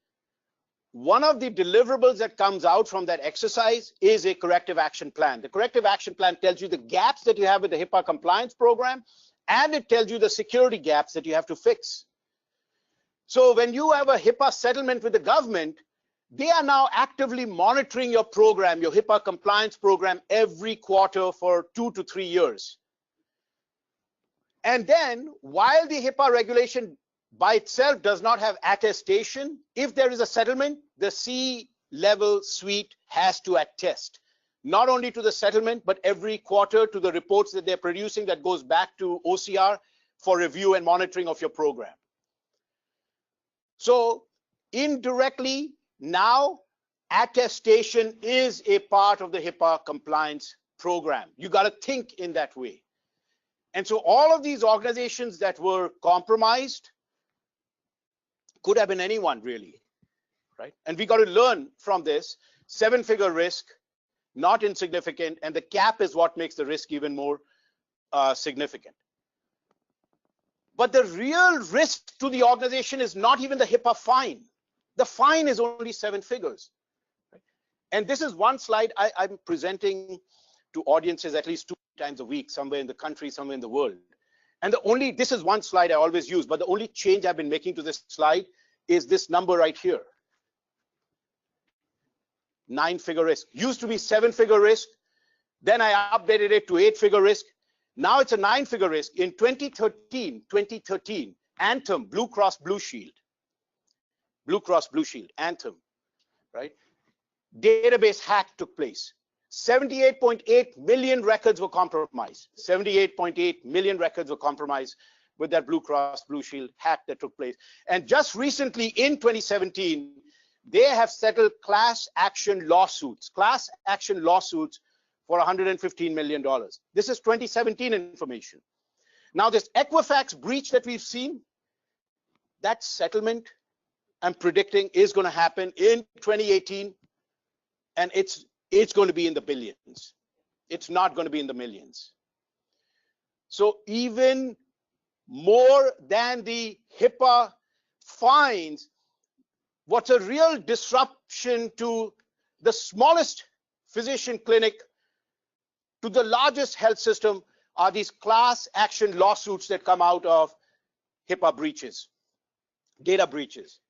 Speaker 2: One of the deliverables that comes out from that exercise is a corrective action plan. The corrective action plan tells you the gaps that you have with the HIPAA compliance program, and it tells you the security gaps that you have to fix. So when you have a HIPAA settlement with the government, they are now actively monitoring your program, your HIPAA compliance program, every quarter for 2 to 3 years. And then while the HIPAA regulation by itself does not have attestation, if there is a settlement, the C-level suite has to attest, not only to the settlement, but every quarter to the reports that they're producing that goes back to OCR for review and monitoring of your program. So indirectly, now attestation is a part of the HIPAA compliance program. You got to think in that way. And so all of these organizations that were compromised could have been anyone really, right? And we got to learn from this. 7-figure risk, not insignificant, and the cap is what makes the risk even more significant. But the real risk to the organization is not even the HIPAA fine. The fine is only 7 figures. Right? And this is one slide I'm presenting to audiences at least 2 times a week, somewhere in the country, somewhere in the world. And this is one slide I always use, but the only change I've been making to this slide is this number right here. 9-figure risk. Used to be 7-figure risk. Then I updated it to 8-figure risk. Now it's a 9-figure risk. In 2013, Anthem, Blue Cross Blue Shield, Anthem, right? Database hack took place. 78.8 million records were compromised. 78.8 million records were compromised with that Blue Cross Blue Shield hack that took place. And just recently in 2017, they have settled class action lawsuits for $115 million. This is 2017 information. Now this Equifax breach that we've seen, that settlement I'm predicting is going to happen in 2018, and it's it's going to be in the billions. It's not going to be in the millions. So even more than the HIPAA fines, what's a real disruption to the smallest physician clinic to the largest health system are these class action lawsuits that come out of HIPAA breaches, data breaches.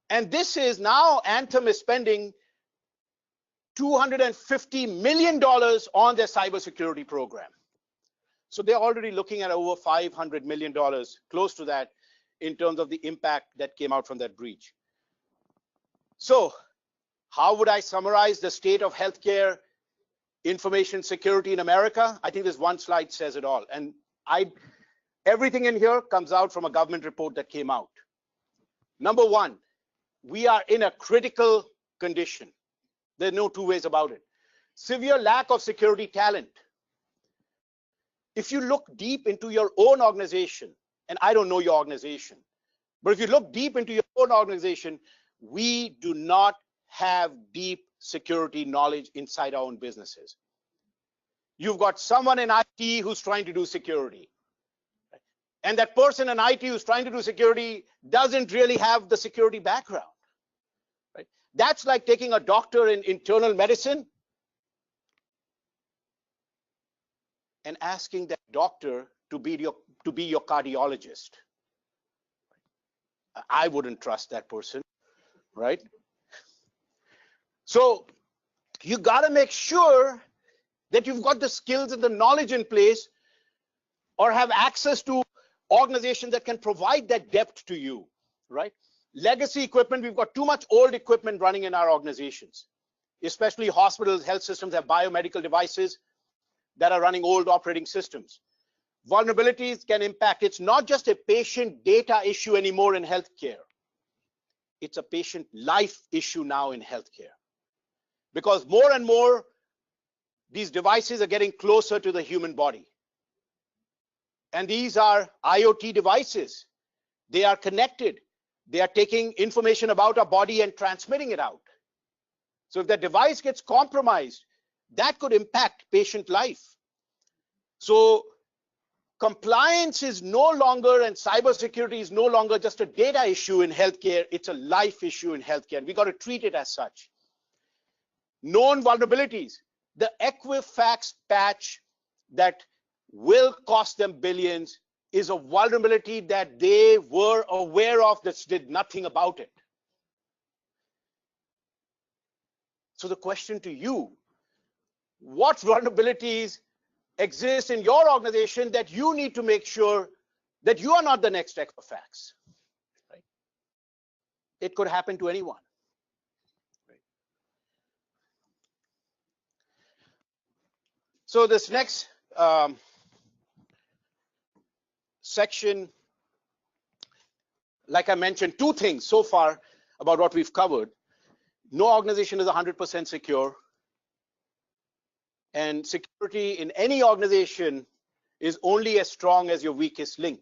Speaker 2: And this is now Anthem is spending $250 million on their cybersecurity program. So they're already looking at over $500 million, close to that, in terms of the impact that came out from that breach. So how would I summarize the state of healthcare information security in America? I think this one slide says it all. And everything in here comes out from a government report that came out. Number one, we are in a critical condition. There's no two ways about it. Severe lack of security talent. If you look deep into your own organization, and I don't know your organization, but if you look deep into your own organization, we do not have deep security knowledge inside our own businesses. You've got someone in IT who's trying to do security. And that person in IT who's trying to do security doesn't really have the security background. Right? That's like taking a doctor in internal medicine and asking that doctor to be your cardiologist. I wouldn't trust that person, right? So you got to make sure that you've got the skills and the knowledge in place, or have access to organizations that can provide that depth to you, right? Legacy equipment, we've got too much old equipment running in our organizations, especially hospitals, health systems have biomedical devices that are running old operating systems. Vulnerabilities can impact. It's not just a patient data issue anymore in healthcare. It's a patient life issue now in healthcare. Because more and more, these devices are getting closer to the human body. And these are IoT devices. They are connected. They are taking information about our body and transmitting it out. So if the device gets compromised, that could impact patient life. So compliance is no longer, and cybersecurity is no longer just a data issue in healthcare. It's a life issue in healthcare. And we got to treat it as such. Known vulnerabilities. The Equifax patch that will cost them billions is a vulnerability that they were aware of, that did nothing about it. So the question to you, what vulnerabilities exist in your organization that you need to make sure that you are not the next Equifax? Right? It could happen to anyone. So this next section, like I mentioned, two things so far about what we've covered. No organization is 100% secure. And security in any organization is only as strong as your weakest link.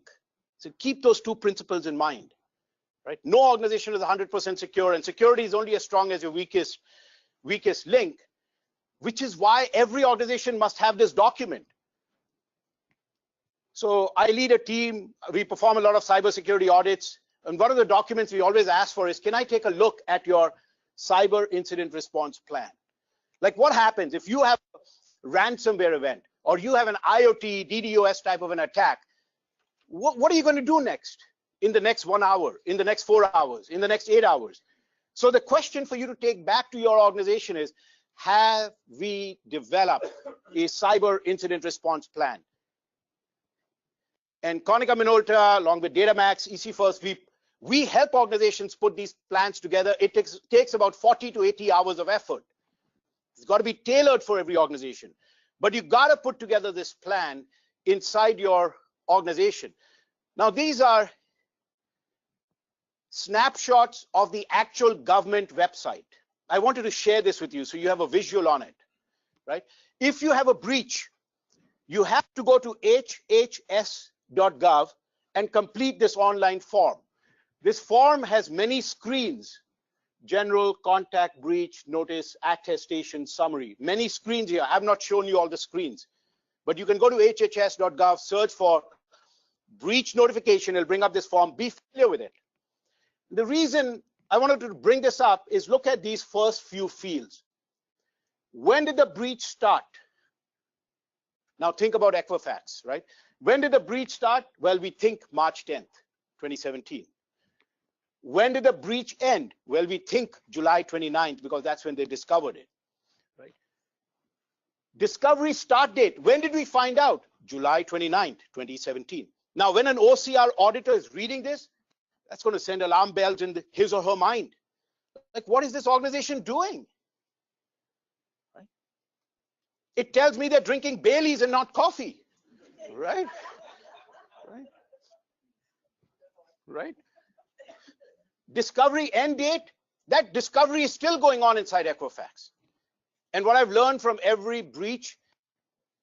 Speaker 2: So keep those two principles in mind. Right? No organization is 100% secure, and security is only as strong as your weakest link. Which is why every organization must have this document. So I lead a team, we perform a lot of cybersecurity audits, and one of the documents we always ask for is, can I take a look at your cyber incident response plan? Like what happens if you have a ransomware event, or you have an IoT DDoS type of an attack? What are you going to do next? In the next 1 hour, in the next 4 hours, in the next 8 hours? So the question for you to take back to your organization is, have we developed a cyber incident response plan? And Konica Minolta, along with Datamax, EC1st, we help organizations put these plans together. It takes about 40 to 80 hours of effort. It's got to be tailored for every organization. But you got to put together this plan inside your organization. Now, these are snapshots of the actual government website. I wanted to share this with you so you have a visual on it, right? If you have a breach, you have to go to hhs.gov and complete this online form. This form has many screens general contact breach notice attestation summary. Many screens here. I have not shown you all the screens, but you can go to hhs.gov, search for breach notification. It'll bring up this form. Be familiar with it. The reason I wanted to bring this up is look at these first few fields. When did the breach start? Now think about Equifax, right? When did the breach start? Well, we think March 10th, 2017. When did the breach end? Well, we think July 29th, because that's when they discovered it, right? Discovery start date. When did we find out? July 29th, 2017. Now, when an OCR auditor is reading this, that's going to send alarm bells in his or her mind. Like, what is this organization doing? Right? It tells me they're drinking Baileys and not coffee, right? Right? Right? Discovery end date, that discovery is still going on inside Equifax. And what I've learned from every breach,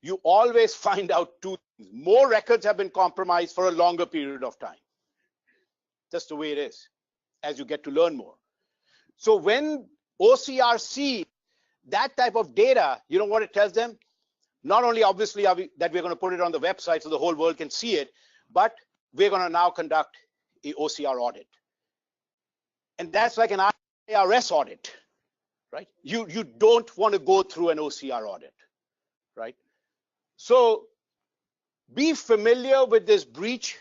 Speaker 2: you always find out two things. More records have been compromised for a longer period of time. That's the way it is as you get to learn more. So when OCR see that type of data, you know what it tells them? Not only obviously that we're going to put it on the website so the whole world can see it, but we're going to now conduct a OCR audit. And that's like an IRS audit, right? You don't want to go through an OCR audit, right? So be familiar with this breach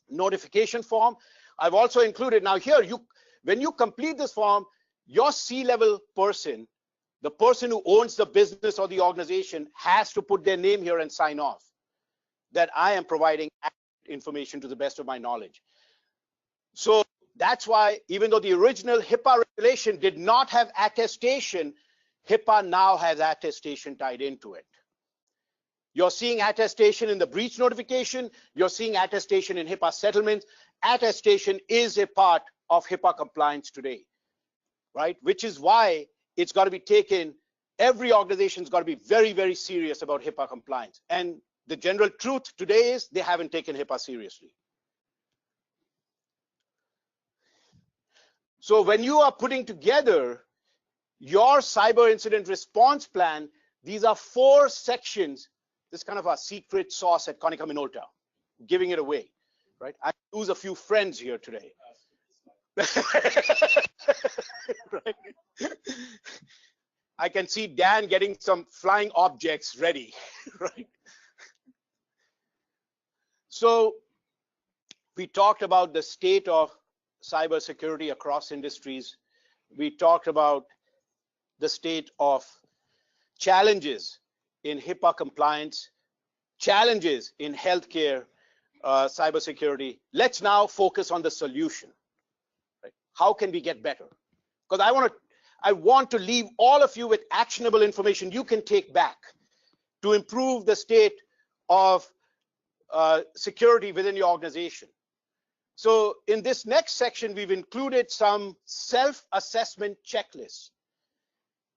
Speaker 2: notification form. I've also included, now here, when you complete this form, your C-level person, the person who owns the business or the organization, has to put their name here and sign off that I am providing information to the best of my knowledge. So that's why, even though the original HIPAA regulation did not have attestation, HIPAA now has attestation tied into it. You're seeing attestation in the breach notification. You're seeing attestation in HIPAA settlements. Attestation is a part of HIPAA compliance today, right? Which is why it's got to be taken. Every organization's got to be very, very serious about HIPAA compliance. And the general truth today is they haven't taken HIPAA seriously. So when you are putting together your cyber incident response plan, these are 4 sections. This is kind of a secret sauce at Konica Minolta, giving it away, right? I lose a few friends here today. Right? I can see Dan getting some flying objects ready, right? So we talked about the state of cybersecurity across industries. We talked about the state of challenges in HIPAA compliance, challenges in healthcare, cybersecurity. Let's now focus on the solution. Right? How can we get better? Because I want to leave all of you with actionable information you can take back to improve the state of security within your organization. So in this next section, we've included some self-assessment checklists.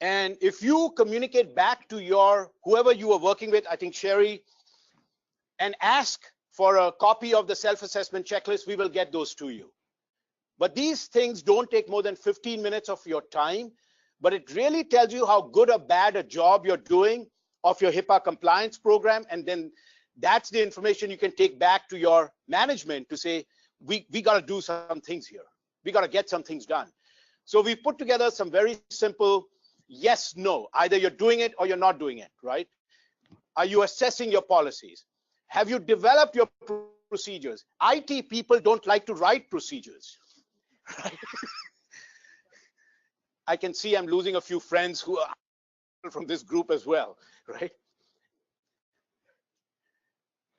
Speaker 2: And if you communicate back to whoever you are working with, I think Sherry, and ask for a copy of the self-assessment checklist, we will get those to you. But these things don't take more than 15 minutes of your time, but it really tells you how good or bad a job you're doing of your HIPAA compliance program. And then that's the information you can take back to your management to say, we got to do some things here. We got to get some things done. So we put together some very simple yes, no. Either you're doing it or you're not doing it, right? Are you assessing your policies? Have you developed your procedures? IT people don't like to write procedures. Right? I can see I'm losing a few friends who are from this group as well, right?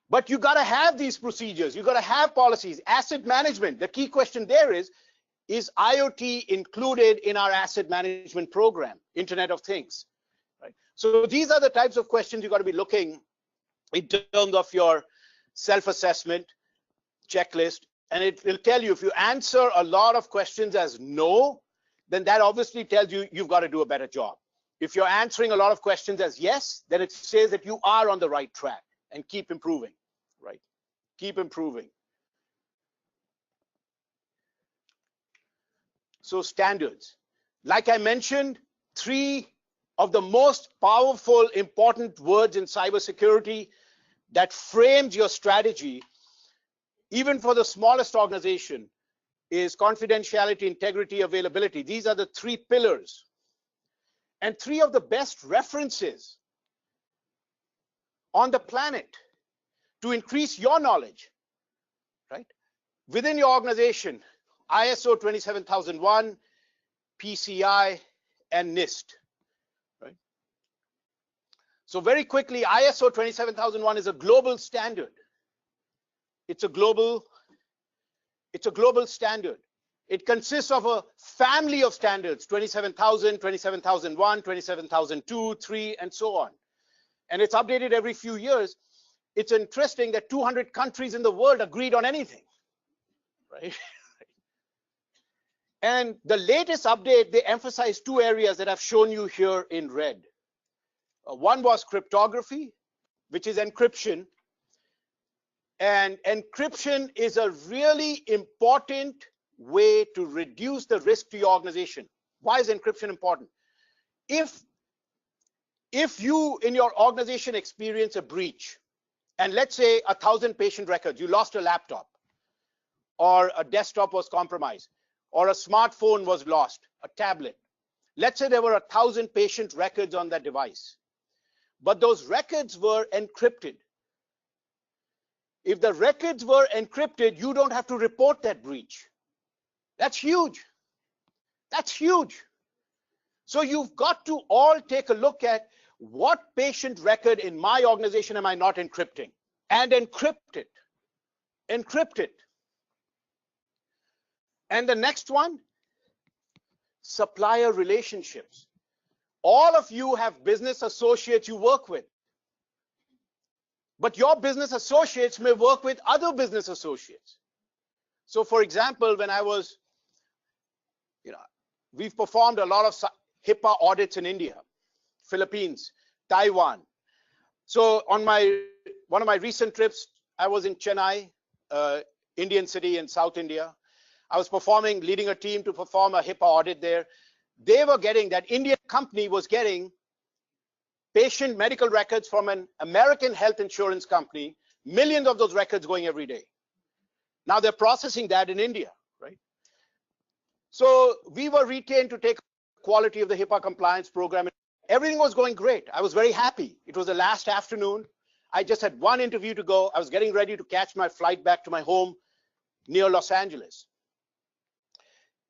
Speaker 2: But you got to have these procedures. You got to have policies. Asset management. The key question there is IoT included in our asset management program, Internet of Things? Right? So these are the types of questions you got to be looking in terms of your self-assessment checklist. And it will tell you if you answer a lot of questions as no, then that obviously tells you you've got to do a better job. If you're answering a lot of questions as yes, then it says that you are on the right track and keep improving, right? Keep improving. So standards. Like I mentioned, 3 of the most powerful, important words in cybersecurity that frames your strategy, even for the smallest organization, is confidentiality, integrity, availability. These are the 3 pillars. And 3 of the best references on the planet to increase your knowledge, right? Within your organization, ISO 27001, PCI, and NIST, right? So very quickly, ISO 27001 is a global standard. It's a global standard. It consists of a family of standards, 27,000, 27,001, 27,002, 3, and so on. And it's updated every few years. It's interesting that 200 countries in the world agreed on anything, right? And the latest update, they emphasize 2 areas that I've shown you here in red. One was cryptography, which is encryption. And encryption is a really important way to reduce the risk to your organization. Why is encryption important? If you in your organization experience a breach, and let's say 1,000 patient records, you lost a laptop, or a desktop was compromised, or a smartphone was lost, a tablet. Let's say there were 1,000 patient records on that device, but those records were encrypted. If the records were encrypted, you don't have to report that breach. That's huge. That's huge. So you've got to all take a look at what patient record in my organization am I not encrypting, and encrypt it. Encrypt it. And the next one, supplier relationships. All of you have business associates you work with, but your business associates may work with other business associates. So for example, when I was, we've performed a lot of HIPAA audits in India, Philippines, Taiwan. So on one of my recent trips, I was in Chennai, Indian city in South India. I was leading a team to perform a HIPAA audit there. They were getting, that Indian company was getting patient medical records from an American health insurance company, millions of those records going every day. Now they're processing that in India, right? So we were retained to take quality of the HIPAA compliance program. Everything was going great. I was very happy. It was the last afternoon. I just had one interview to go. I was getting ready to catch my flight back to my home near Los Angeles.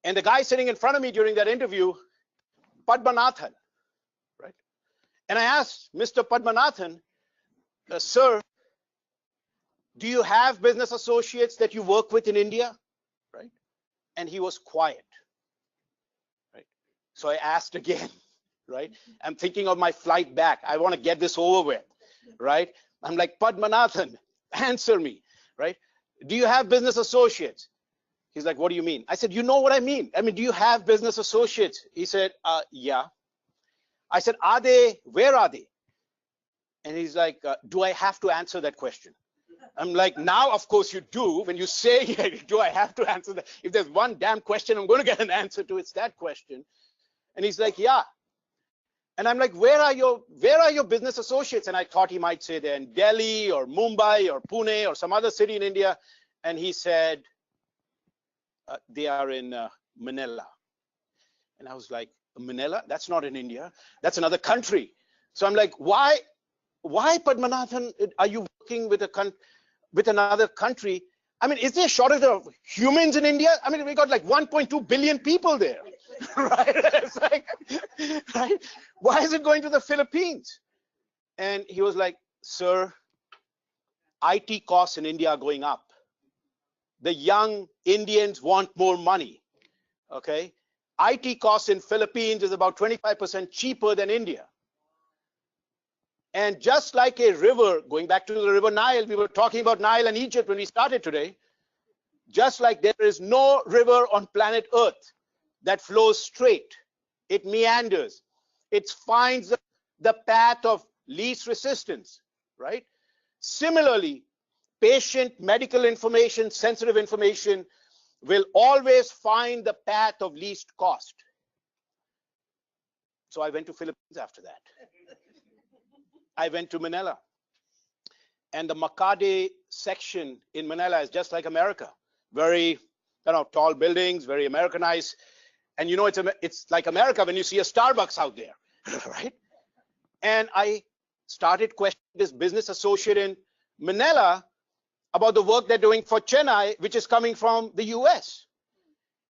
Speaker 2: And the guy sitting in front of me during that interview, Padmanathan, right? And I asked Mr. Padmanathan, sir, do you have business associates that you work with in India, right? And he was quiet, right? So I asked again, right? I'm thinking of my flight back. I want to get this over with, right? I'm like, Padmanathan, answer me, right? Do you have business associates? He's like, what do you mean? I said, you know what I mean. I mean, do you have business associates? He said, yeah. I said, where are they? And he's like, do I have to answer that question? I'm like, now, of course you do. When you say, do I have to answer that? If there's one damn question I'm going to get an answer to, it's that question. And he's like, yeah. And I'm like, where are your business associates? And I thought he might say they're in Delhi or Mumbai or Pune or some other city in India. And he said, they are in Manila. And I was like, Manila? That's not in India. That's another country. So I'm like, why Padmanathan, are you working with another country? I mean, is there a shortage of humans in India? I mean, we got like 1.2 billion people there, right? It's like, right? Why is it going to the Philippines? And he was like, sir, IT costs in India are going up. The young Indians want more money, okay? IT costs in Philippines is about 25% cheaper than India. And just like a river, going back to the river Nile, we were talking about Nile and Egypt when we started today, just like there is no river on planet Earth that flows straight. It meanders. It finds the path of least resistance, right? Similarly, patient medical information, sensitive information, will always find the path of least cost. So I went to Philippines after that. I went to Manila. And the Makati section in Manila is just like America. Very, tall buildings, very Americanized. And it's like America when you see a Starbucks out there, right? And I started questioning this business associate in Manila about the work they're doing for Chennai, which is coming from the US.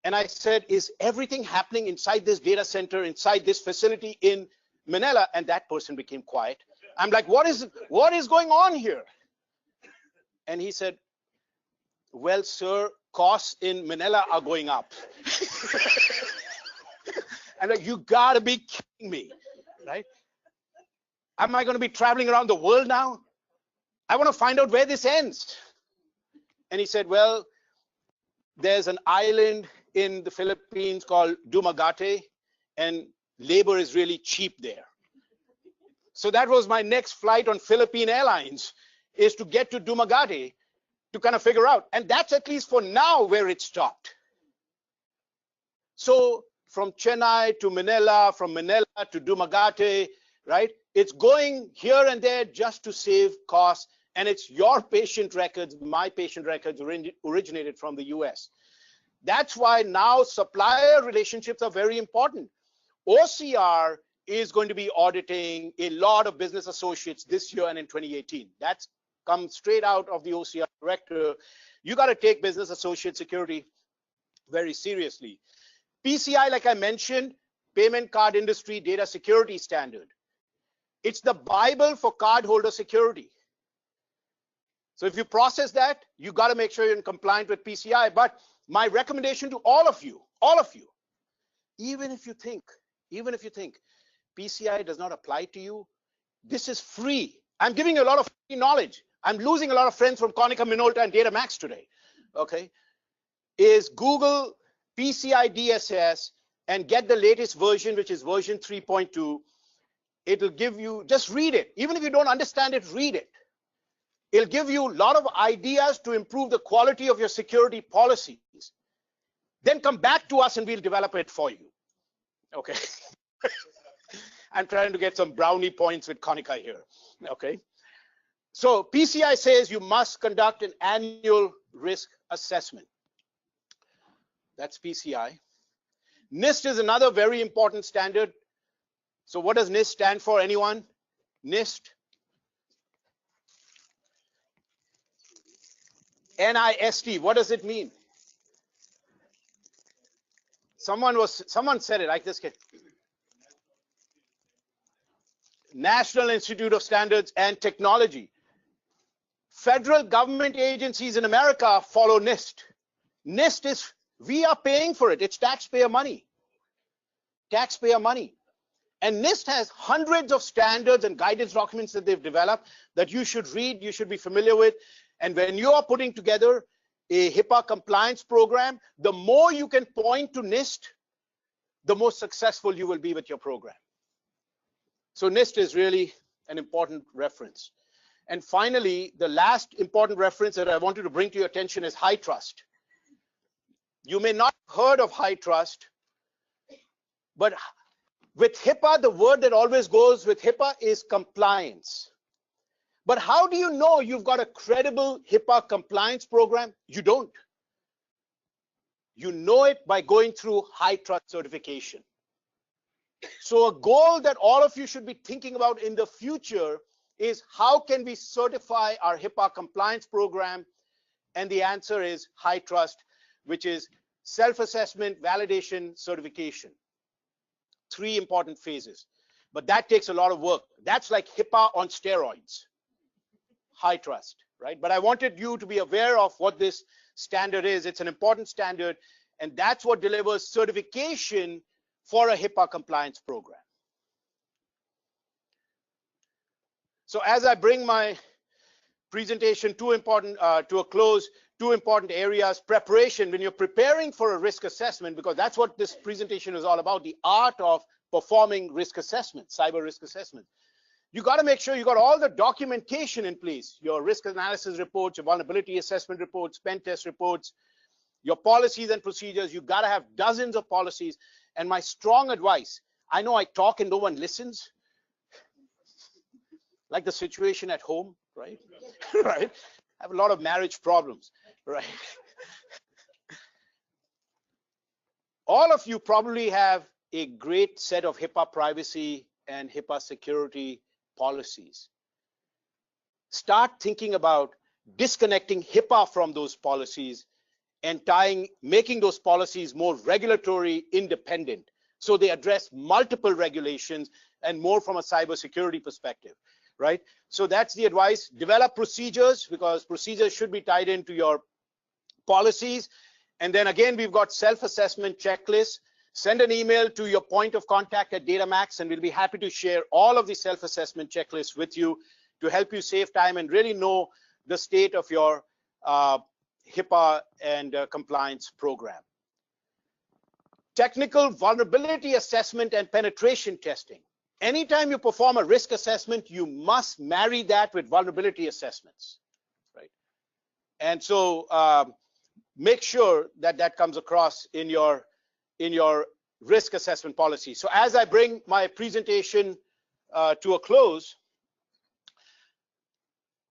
Speaker 2: And I said, is everything happening inside this data center, inside this facility in Manila? And that person became quiet. I'm like, what is going on here? And he said, well, sir, costs in Manila are going up. I'm like, you gotta be kidding me, right? Am I gonna be traveling around the world now? I wanna find out where this ends. And he said, well, there's an island in the Philippines called Dumaguete, and labor is really cheap there. So that was my next flight on Philippine Airlines, is to get to Dumaguete to kind of figure out. And that's at least for now where it stopped. So from Chennai to Manila, from Manila to Dumaguete, right? It's going here and there just to save costs. And it's your patient records, my patient records originated from the US. That's why now supplier relationships are very important. OCR is going to be auditing a lot of business associates this year and in 2018. That's come straight out of the OCR director. You got to take business associate security very seriously. PCI, like I mentioned, Payment Card Industry Data Security Standard. It's the Bible for cardholder security. So if you process that, you got to make sure you're in compliance with PCI. But my recommendation to all of you, even if you think PCI does not apply to you, this is free. I'm giving you a lot of free knowledge. I'm losing a lot of friends from Konica Minolta and Datamax today. Okay, is Google PCI DSS and get the latest version, which is version 3.2. It'll give you, just read it. Even if you don't understand it, read it. It'll give you a lot of ideas to improve the quality of your security policies. Then come back to us and we'll develop it for you. Okay. I'm trying to get some brownie points with Konica here. Okay. So PCI says you must conduct an annual risk assessment. That's PCI. NIST is another very important standard. So what does NIST stand for, anyone? NIST. NIST, what does it mean? Someone said it, like this kid. National Institute of Standards and Technology. Federal government agencies in America follow NIST. NIST is, we are paying for it. It's taxpayer money. Taxpayer money. And NIST has hundreds of standards and guidance documents that they've developed that you should read, you should be familiar with. And when you are putting together a HIPAA compliance program, the more you can point to NIST, the more successful you will be with your program. So NIST is really an important reference. And finally, the last important reference that I wanted to bring to your attention is HITRUST. You may not have heard of HITRUST, but with HIPAA, the word that always goes with HIPAA is compliance. But how do you know you've got a credible HIPAA compliance program? You don't. You know it by going through HITRUST certification. So a goal that all of you should be thinking about in the future is how can we certify our HIPAA compliance program? And the answer is HITRUST, which is self-assessment, validation, certification. 3 important phases. But that takes a lot of work. That's like HIPAA on steroids. HITRUST, right? But I wanted you to be aware of what this standard is. It's an important standard, and that's what delivers certification for a HIPAA compliance program. So as I bring my presentation to a close, 2 important areas: preparation. When you're preparing for a risk assessment, because that's what this presentation is all about, the art of performing risk assessment, cyber risk assessment. You got to make sure you got all the documentation in place, your risk analysis reports, your vulnerability assessment reports, pen test reports, your policies and procedures. You got to have dozens of policies. And my strong advice, I know I talk and no one listens, like the situation at home, right? Right? I have a lot of marriage problems, right? All of you probably have a great set of HIPAA privacy and HIPAA security policies. Start thinking about disconnecting HIPAA from those policies and making those policies more regulatory independent, so they address multiple regulations and more from a cybersecurity perspective, right? So that's the advice. Develop procedures, because procedures should be tied into your policies. And then again, we've got self-assessment checklists. Send an email to your point of contact at Datamax, and we'll be happy to share all of the self-assessment checklists with you to help you save time and really know the state of your HIPAA and compliance program. Technical vulnerability assessment and penetration testing. Anytime you perform a risk assessment, you must marry that with vulnerability assessments, right? And so make sure that that comes across in your risk assessment policy. So as I bring my presentation to a close,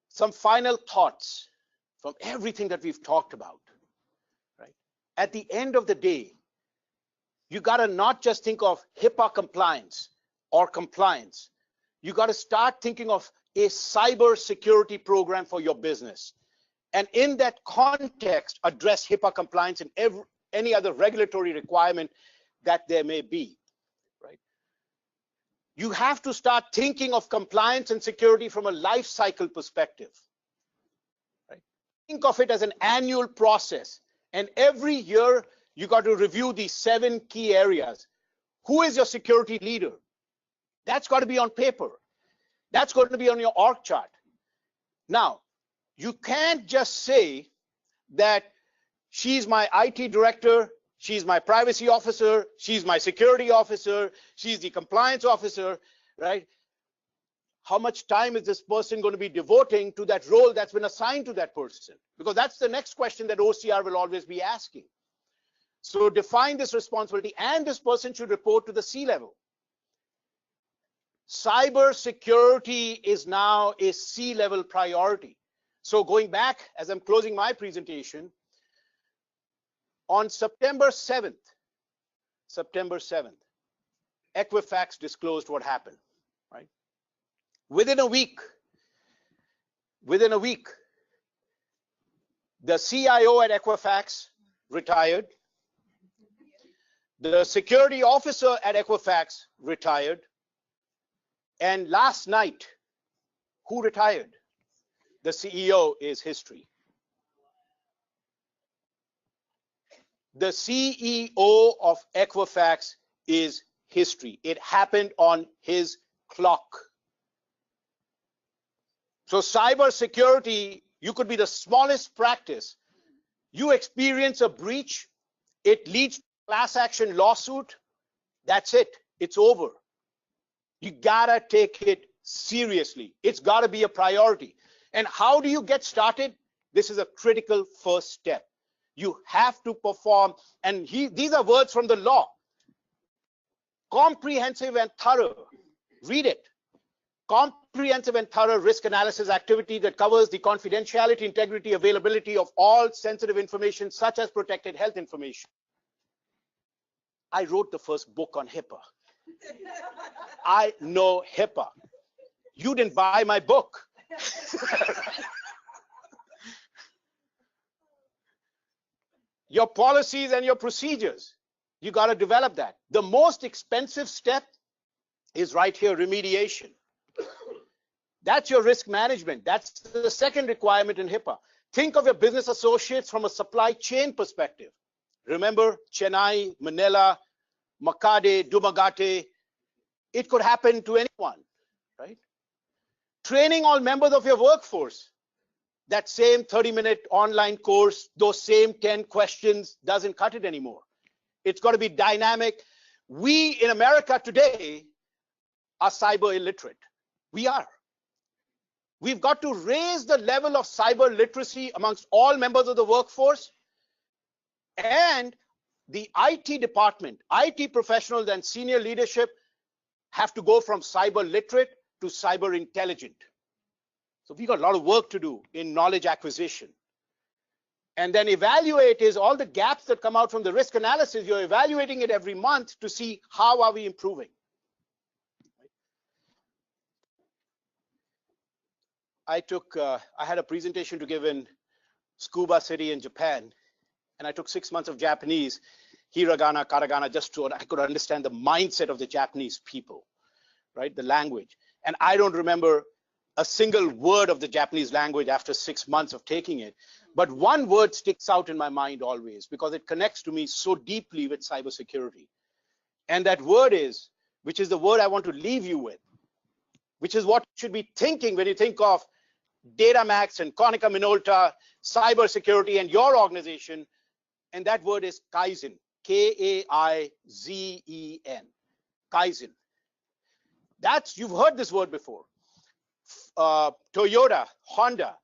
Speaker 2: some final thoughts from everything that we've talked about, right? At the end of the day, you got to not just think of HIPAA compliance or compliance. You got to start thinking of a cybersecurity program for your business. And in that context, address HIPAA compliance and any other regulatory requirement that there may be, right? You have to start thinking of compliance and security from a life cycle perspective, right? Think of it as an annual process. And every year, you got to review these 7 key areas. Who is your security leader? That's got to be on paper. That's going to be on your org chart. Now, you can't just say that she's my IT director, she's my privacy officer, she's my security officer, she's the compliance officer, right? How much time is this person going to be devoting to that role that's been assigned to that person? Because that's the next question that OCR will always be asking. So define this responsibility, and this person should report to the C-level. Cybersecurity is now a C-level priority. So going back, as I'm closing my presentation, on September 7th, Equifax disclosed what happened, right? Within a week, the CIO at Equifax retired. The security officer at Equifax retired. And last night, who retired? The CEO is history. The CEO of Equifax is history. It happened on his clock. So cybersecurity, you could be the smallest practice. You experience a breach, it leads to a class action lawsuit. That's it. It's over. You gotta take it seriously. It's gotta be a priority. And how do you get started? This is a critical first step. You have to perform, and these are words from the law. Comprehensive and thorough. Read it. Comprehensive and thorough risk analysis activity that covers the confidentiality, integrity, availability of all sensitive information, such as protected health information. I wrote the first book on HIPAA. I know HIPAA. You didn't buy my book. Your policies and your procedures, you got to develop that. The most expensive step is right here, remediation. That's your risk management. That's the second requirement in HIPAA. Think of your business associates from a supply chain perspective. Remember Chennai, Manila, Makati, Dumaguete. It could happen to anyone, right? Training all members of your workforce. That same 30-minute online course, those same 10 questions doesn't cut it anymore. It's got to be dynamic. We in America today are cyber illiterate. We are. We've got to raise the level of cyber literacy amongst all members of the workforce. And the IT department, IT professionals and senior leadership have to go from cyber literate to cyber intelligent. So we got a lot of work to do in knowledge acquisition. And then evaluate is all the gaps that come out from the risk analysis. You're evaluating it every month to see how are we improving. I had a presentation to give in Tsukuba City in Japan, and I took 6 months of Japanese, hiragana, katakana, just so I could understand the mindset of the Japanese people, right? The language. And I don't remember a single word of the Japanese language after 6 months of taking it. But one word sticks out in my mind always because it connects to me so deeply with cybersecurity. And that word is, which is the word I want to leave you with, which is what you should be thinking when you think of Datamax and Konica Minolta, cybersecurity, and your organization. And that word is Kaizen, K-A-I-Z-E-N, Kaizen. You've heard this word before. Toyota, Honda,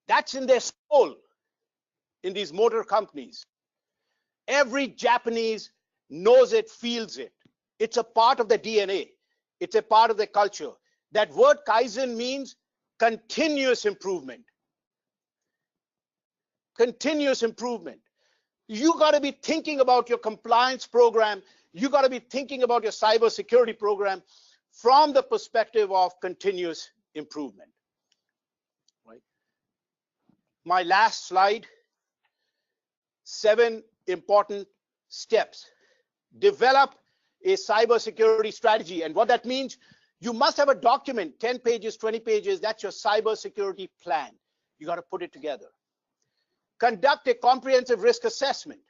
Speaker 2: that's in their soul in these motor companies. Every Japanese knows it, feels it. It's a part of their DNA. It's a part of their culture. That word Kaizen means continuous improvement. Continuous improvement. You got to be thinking about your compliance program. You got to be thinking about your cybersecurity program from the perspective of continuous improvement. Right? My last slide, 7 important steps. Develop a cybersecurity strategy. And what that means, you must have a document, 10 pages, 20 pages, that's your cybersecurity plan. You got to put it together. Conduct a comprehensive risk assessment.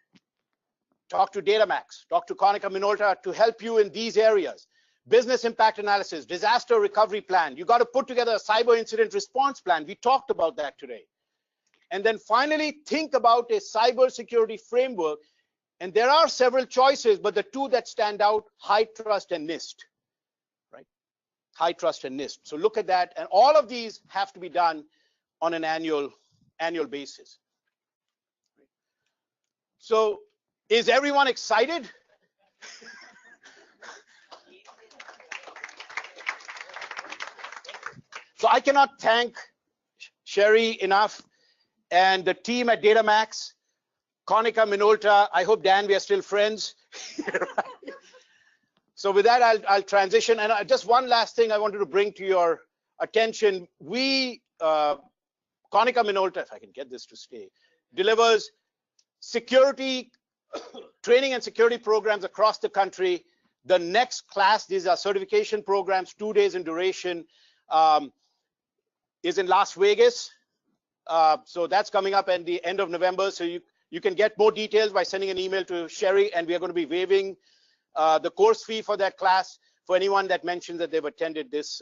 Speaker 2: Talk to Datamax, talk to Konica Minolta to help you in these areas. Business impact analysis, disaster recovery plan. You got to put together a cyber incident response plan. We talked about that today. And then finally, think about a cybersecurity framework. And there are several choices, but the 2 that stand out, high trust and NIST, right? High trust and NIST. So look at that. And all of these have to be done on an annual basis. So is everyone excited? So I cannot thank Sherry enough and the team at Datamax, Konica Minolta. I hope, Dan, we are still friends. So with that, I'll transition. And just one last thing I wanted to bring to your attention. We, Konica Minolta, if I can get this to stay, delivers security training and security programs across the country. The next class, these are certification programs, 2 days in duration, is in Las Vegas. So that's coming up at the end of November. So you can get more details by sending an email to Sherry, and we are going to be waiving the course fee for that class for anyone that mentions that they've attended this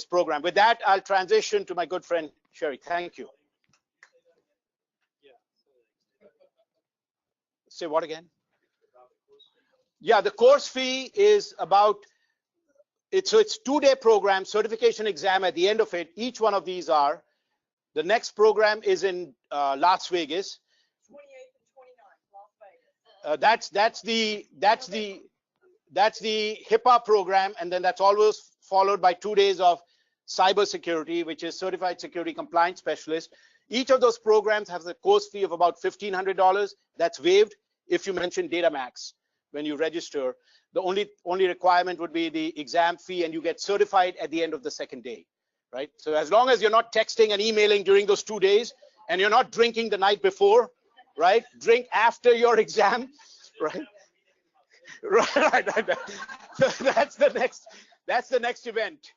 Speaker 2: program. With that, I'll transition to my good friend Sherry. Thank you. Say what again? Yeah, the course fee is about, it's 2-day program, certification exam at the end of it. Each one of these are. The next program is in Las Vegas.
Speaker 3: 28th and 29th, Las Vegas.
Speaker 2: That's the HIPAA program, and then that's always followed by 2 days of cybersecurity, which is Certified Security Compliance Specialist. Each of those programs has a course fee of about $1,500. That's waived if you mention Datamax when you register. The only requirement would be the exam fee, and you get certified at the end of the 2nd day, right? So as long as you're not texting and emailing during those 2 days, and you're not drinking the night before, right? Drink after your exam, right? Right. So that's the next event.